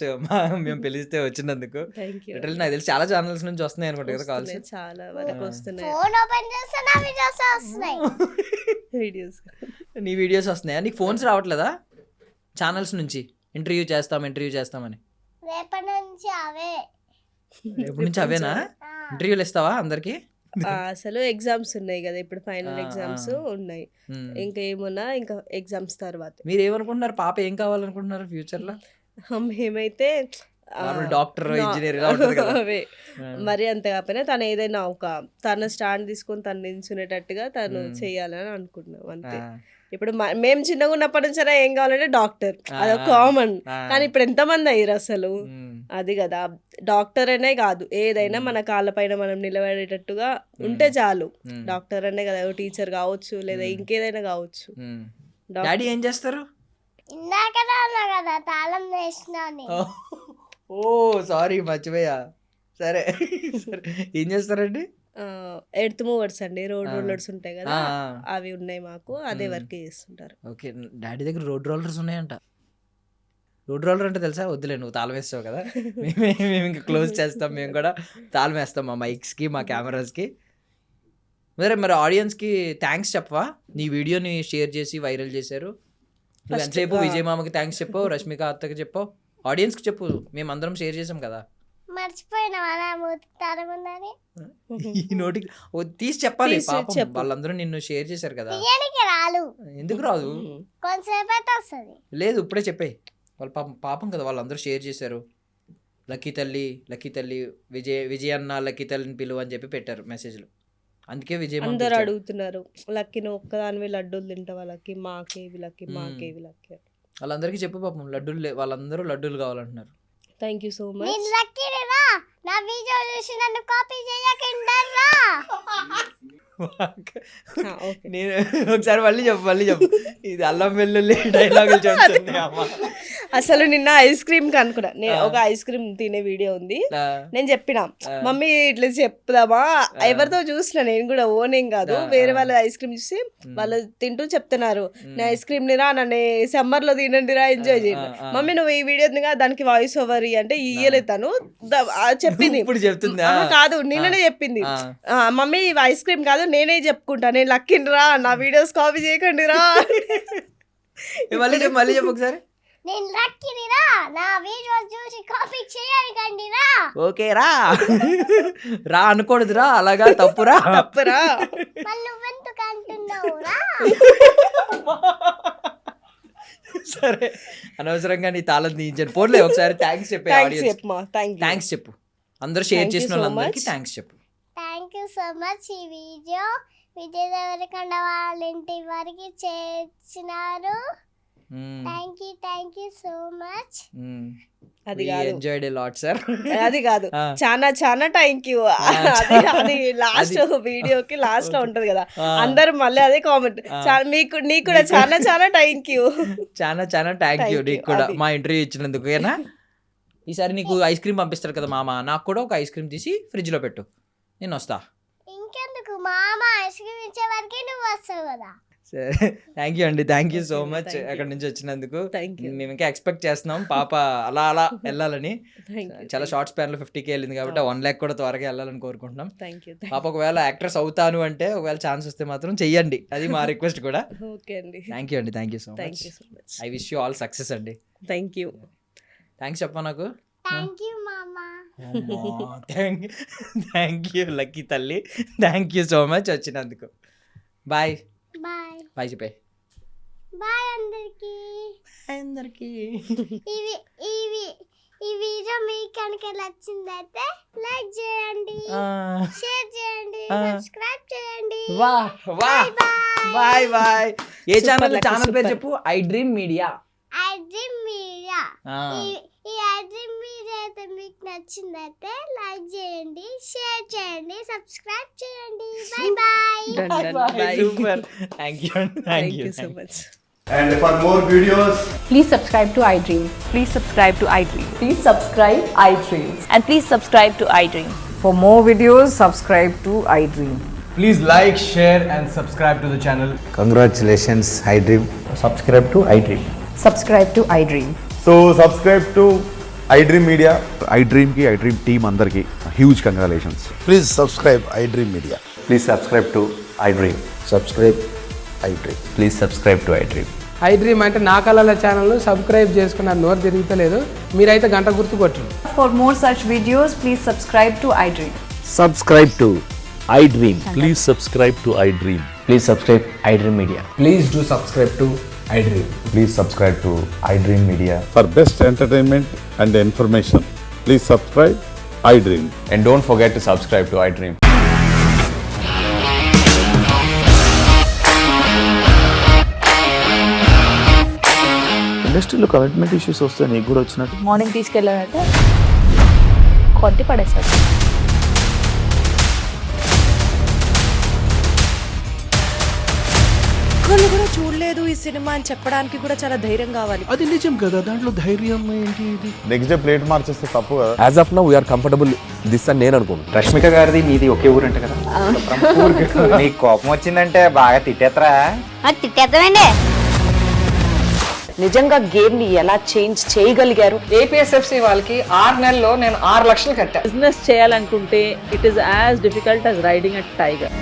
మేము పిలిస్తే వచ్చినందుకు. నాకు తెలిసి చాలా ఛానల్స్ నుంచి వస్తున్నాయి అనుకుంటా కదా కాల్స్.
చాలా వరకు వస్తున్నాయి.
ఫోన్ ఓపెన్ చేస్తే నా వీడియోస్ వస్తున్నాయి.
వీడియోస్
నీ వీడియోస్ వస్తున్నాయా? నీకు ఫోన్స్ రావట్లేదా ఛానల్స్ నుంచి? ఇంటర్వ్యూ చేస్తామని
రేపటి నుంచి అవే.
ఎప్పటి నుంచి అవేనా? ఇంటర్వ్యూలు ఇస్తావా అందరికి?
అసలు ఎగ్జామ్స్ ఉన్నాయి కదా, ఇప్పుడు ఫైనల్ ఎగ్జామ్స్ ఉన్నాయి. ఇంకా ఏమున్నా ఇంకా ఎగ్జామ్స్ తర్వాత.
మీరు ఏమనుకుంటున్నారు? పాప ఏం కావాలనుకుంటున్నారు ఫ్యూచర్ లో?
మేమైతే
డాక్టర్, ఇంజనీర్
అవే. మరి అంత కాకపోయినా తను ఏదైనా తన స్టాండ్ తీసుకొని తను నిల్చునేటట్టుగా తను చెయ్యాలని అనుకుంటున్నాం అంతే. ఇప్పుడు మేము చిన్నగా ఉన్నప్పటి నుంచి ఏం కావాలంటే డాక్టర్, అదొక కామన్. కానీ ఇప్పుడు ఎంతమంది అయ్యారు అసలు? అది కదా, డాక్టర్ అనే కాదు, ఏదైనా మన కాళ్ళపైన మనం నిలబడేటట్టుగా ఉంటే చాలు. డాక్టర్ అనే కదా, టీచర్ కావచ్చు లేదా ఇంకేదైనా కావచ్చు.
డాడీ ఏం చేస్తారు?
ఇందాకనే అన్నా కదా తాళం వేసినాని.
ఓ సారీ, మర్చిపోయా. సరే, ఏం చేస్తారండి?
ఎర్త్ మూవర్స్ అండి, రోడ్ రోలర్స్ ఉంటాయి కదా, అవి ఉన్నాయి మాకు, అదే వర్క్ చేస్తుంటారు.
ఓకే, డాడీ దగ్గర రోడ్ రోలర్స్ ఉన్నాయంట. రోడ్ రోలర్ అంటే తెలుసా? వద్దులే, నువ్వు తాళం వేస్తావు కదా, మేము ఇంకా క్లోజ్ చేస్తాం. మేము కూడా తాళం వేస్తాం మా మైక్స్కి, మా కెమెరాస్కి. మరి ఆడియన్స్కి థ్యాంక్స్ చెప్పవా? నీ వీడియోని షేర్ చేసి వైరల్ చేశారు. నువ్వు ఎంతసేపు విజయ్ మామకి థ్యాంక్స్ చెప్పావు, రష్మిక అత్తకి చెప్పావు, ఆడియన్స్కి చెప్పు. మేము అందరం షేర్ చేసాం కదా.
మర్చిపోయినా
ఈ నోటికి తీసి చెప్పాలి. పాపం వాళ్ళందరూ నిన్ను షేర్ చేశారు కదా. ఎందుకు రాదు? లేదు, ఇప్పుడే చెప్పాయి. వాళ్ళ పాపం కదా, వాళ్ళందరూ షేర్ చేశారు. లక్కీ తల్లి విజయ్ అన్న లక్కీ తల్లిని పిలువు అని చెప్పి పెట్టారు మెసేజ్లు. అందుకే విజయ్
అందరూ అడుగుతున్నారు, లక్కీని ఒక్కదానివి లడ్డూలు తింటావా, లక్కీ మాకేవి లక్కీ మాకేవి లక్కీ.
వాళ్ళందరికీ చెప్పు పాపం, లడ్డూలు వాళ్ళందరూ లడ్డూలు కావాలంటున్నారు.
Thank you so much.
నా వీడియో చూసి నన్ను కాపీ చేయకుండా
ఓకే.
నేను ఒకసారి మళ్ళీ చెప్పు ఇది అల్లం వెల్లుల్లి డైలాగులు చెప్తుంది అమ్మ.
అసలు నిన్న ఐస్ క్రీమ్ కనుక్కున్నా నేను, ఒక ఐస్ క్రీమ్ తినే వీడియో ఉంది, నేను చెప్పిన మమ్మీ ఇట్లా చెప్దామా, ఎవరితో చూసిన నేను కూడా ఓనేం కాదు, వేరే వాళ్ళ ఐస్ క్రీమ్ చూసి వాళ్ళు తింటూ చెప్తున్నారు నేను ఐస్ క్రీమ్ నిరా నన్ను సమ్మర్ లో తినండిరా ఎంజాయ్ చేయండి, మమ్మీ నువ్వు ఈ వీడియో దానికి వాయిస్ ఓవర్ అంటే ఇయ్యలేదు తను చెప్పింది.
ఇప్పుడు చెప్తుందా?
కాదు నిన్ననే చెప్పింది, మమ్మీ ఐస్ క్రీమ్ కాదు నేనే చెప్పుకుంటా, నేను లక్కిండ్రా నా వీడియోస్ కాపీ చేయకండి రా.
మళ్ళీ చెప్పు ఒకసారి.
నేను లక్కినిరా, నా వీడియోస్ చూసి కాపీ చేయకండి రా.
ఓకే రా అనకూడదురా, అలాగా తప్పురా.
మళ్ళీ నువ్వెందుకు అంటున్నావు రా?
సరే అనవసరంగా నీ తాళం తీయించాను. పోన్లే ఒకసారి థ్యాంక్స్ చెప్పే థ్యాంక్స్ చెప్పు, అందరూ షేర్ చేసిన వాళ్ళందరికీ థ్యాంక్స్ చెప్పు.
Thank you so much. ఈ వీడియో విజయ్ దేవరకొండ వాళ్ళ ఇంటి వరకు చేర్చినారు. Thank you so much.
అది కాదు,
ఎంజాయ్డ్ ఎ లాట్ సార్.
అది కాదు, చాలా థ్యాంక్ యూ. అది లాస్ట్ వీడియోకి లాస్ట్ లో ఉంటది కదా, అందరూ మళ్ళీ అదే కామెంట్, నీకు కూడా చాలా థ్యాంక్ యూ.
చాలా థ్యాంక్ యూ నీకు కూడా మా ఇంటర్వ్యూ ఇచ్చినందుకు. ఓకేనా, ఈసారి నీకు ఐస్ క్రీమ్ పంపిస్తారు కదా మామ, నాకు కూడా ఒక ఐస్ క్రీమ్ తీసి ఫ్రిడ్జ్ లో పెట్టు, నేను వస్తా.
ఇంకెందుకు మామ, ఐస్ క్రీమ్ ఇచ్చే వరకే నువ్వు వస్తావు కదా.
సరే థ్యాంక్ యూ అండి, థ్యాంక్ యూ సో మచ్ అక్కడి నుంచి వచ్చినందుకు. మేము ఇంకా ఎక్స్పెక్ట్ చేస్తున్నాం పాప అలా వెళ్ళాలని. చాలా షార్ట్ స్పాన్ లో 50K వెళ్ళింది కాబట్టి 1 lakh కూడా త్వరగా వెళ్ళాలని కోరుకుంటున్నాం. పాప ఒకవేళ యాక్ట్రెస్ అవుతాను అంటే, ఒకవేళ ఛాన్స్ వస్తే మాత్రం చెయ్యండి, అది మా రిక్వెస్ట్ కూడా. థ్యాంక్ యూ అండి, thank you so much. I wish you all success అండి.
Thank you.
థ్యాంక్స్ చెప్పా నాకు.
థ్యాంక్ యూ మామా.
థ్యాంక్ యూ లక్కీ తల్లి, థ్యాంక్ యూ సో మచ్ వచ్చినందుకు. బాయ్
బాయ్
బాయ్ చెప్పే.
బాయ్ అందరికి. ఈ వీడియో మీకు కనుక నచ్చిందైతే లైక్ చేయండి, షేర్ చేయండి, సబ్స్క్రైబ్ చేయండి.
బాయ్. ఏ ఛానల్ పేరు చెప్పు. I dream Media.
ఈ ఐ డ్రీమ్ మీడియా అయితే మీకు నచ్చిందైతే లైక్ చేయండి, షేర్ చేయండి, సబ్స్క్రైబ్ చేయండి. Bye.
Super, thank you so much.
And for more videos,
Please subscribe to iDream.
Please subscribe to iDream.
Please subscribe iDream.
And please subscribe to iDream.
For more videos, subscribe to iDream.
please like, share and subscribe to the channel.
Congratulations, iDream. Subscribe to iDream.
Subscribe to iDream.
So subscribe to iDream Media.
iDream ki iDream team andarki huge congratulations.
Please subscribe iDream Media.
Please subscribe to iDream.
Subscribe iDream.
Please subscribe to iDream.
iDream అంటే నా కళల ఛానల్ను subscribe చేసుకున్న నోరు తిరుగుతలేదు, మీరైతే గంట గుర్తు కొట్టండి.
For more such videos, please subscribe to iDream.
Subscribe to iDream.
Please subscribe to iDream.
Please subscribe iDream Media.
Please do subscribe to iDream.
Please subscribe to iDream Media.
For best entertainment and information, please subscribe iDream.
And don't forget to subscribe to iDream.
ఇండస్ట్రీలో commitment issues వస్తే నీకు కూడా వచ్చినట్టు.
Morning తీసుకెళ్ళారంటే కొట్టి పడేసాడు.
ఒక్కళ్ళు కూడా చూడలేదు ఈ సినిమా అని చెప్పడానికి కూడా చాలా ధైర్యం కావాలి.
అది నిజం కదా, దాంట్లో ధైర్యం ఏంటి? ఇది
నెక్స్ట్ డే ప్లేట్ మార్చేస్తే తప్పు కదా.
As of now we are comfortable this అని నేను అనుకుంటున్నాను.
రష్మిక గారిది మీది ఒకే ఊరు అంట కదా. నీకు కోపం వచ్చిందంటే బాగా తిట్టేత్తరా?
తిట్టేద్దామండి.
నిజంగా గేమ్ ని ఎలా చేంజ్ చేయగలిగారు?
ఏపీఎస్ఎఫ్సి వాళ్ళకి 6 నెలల్లో నేను 6 లక్షలు కట్టా.
బిజినెస్ చేయాలనుకుంటే it is as difficult as riding a tiger.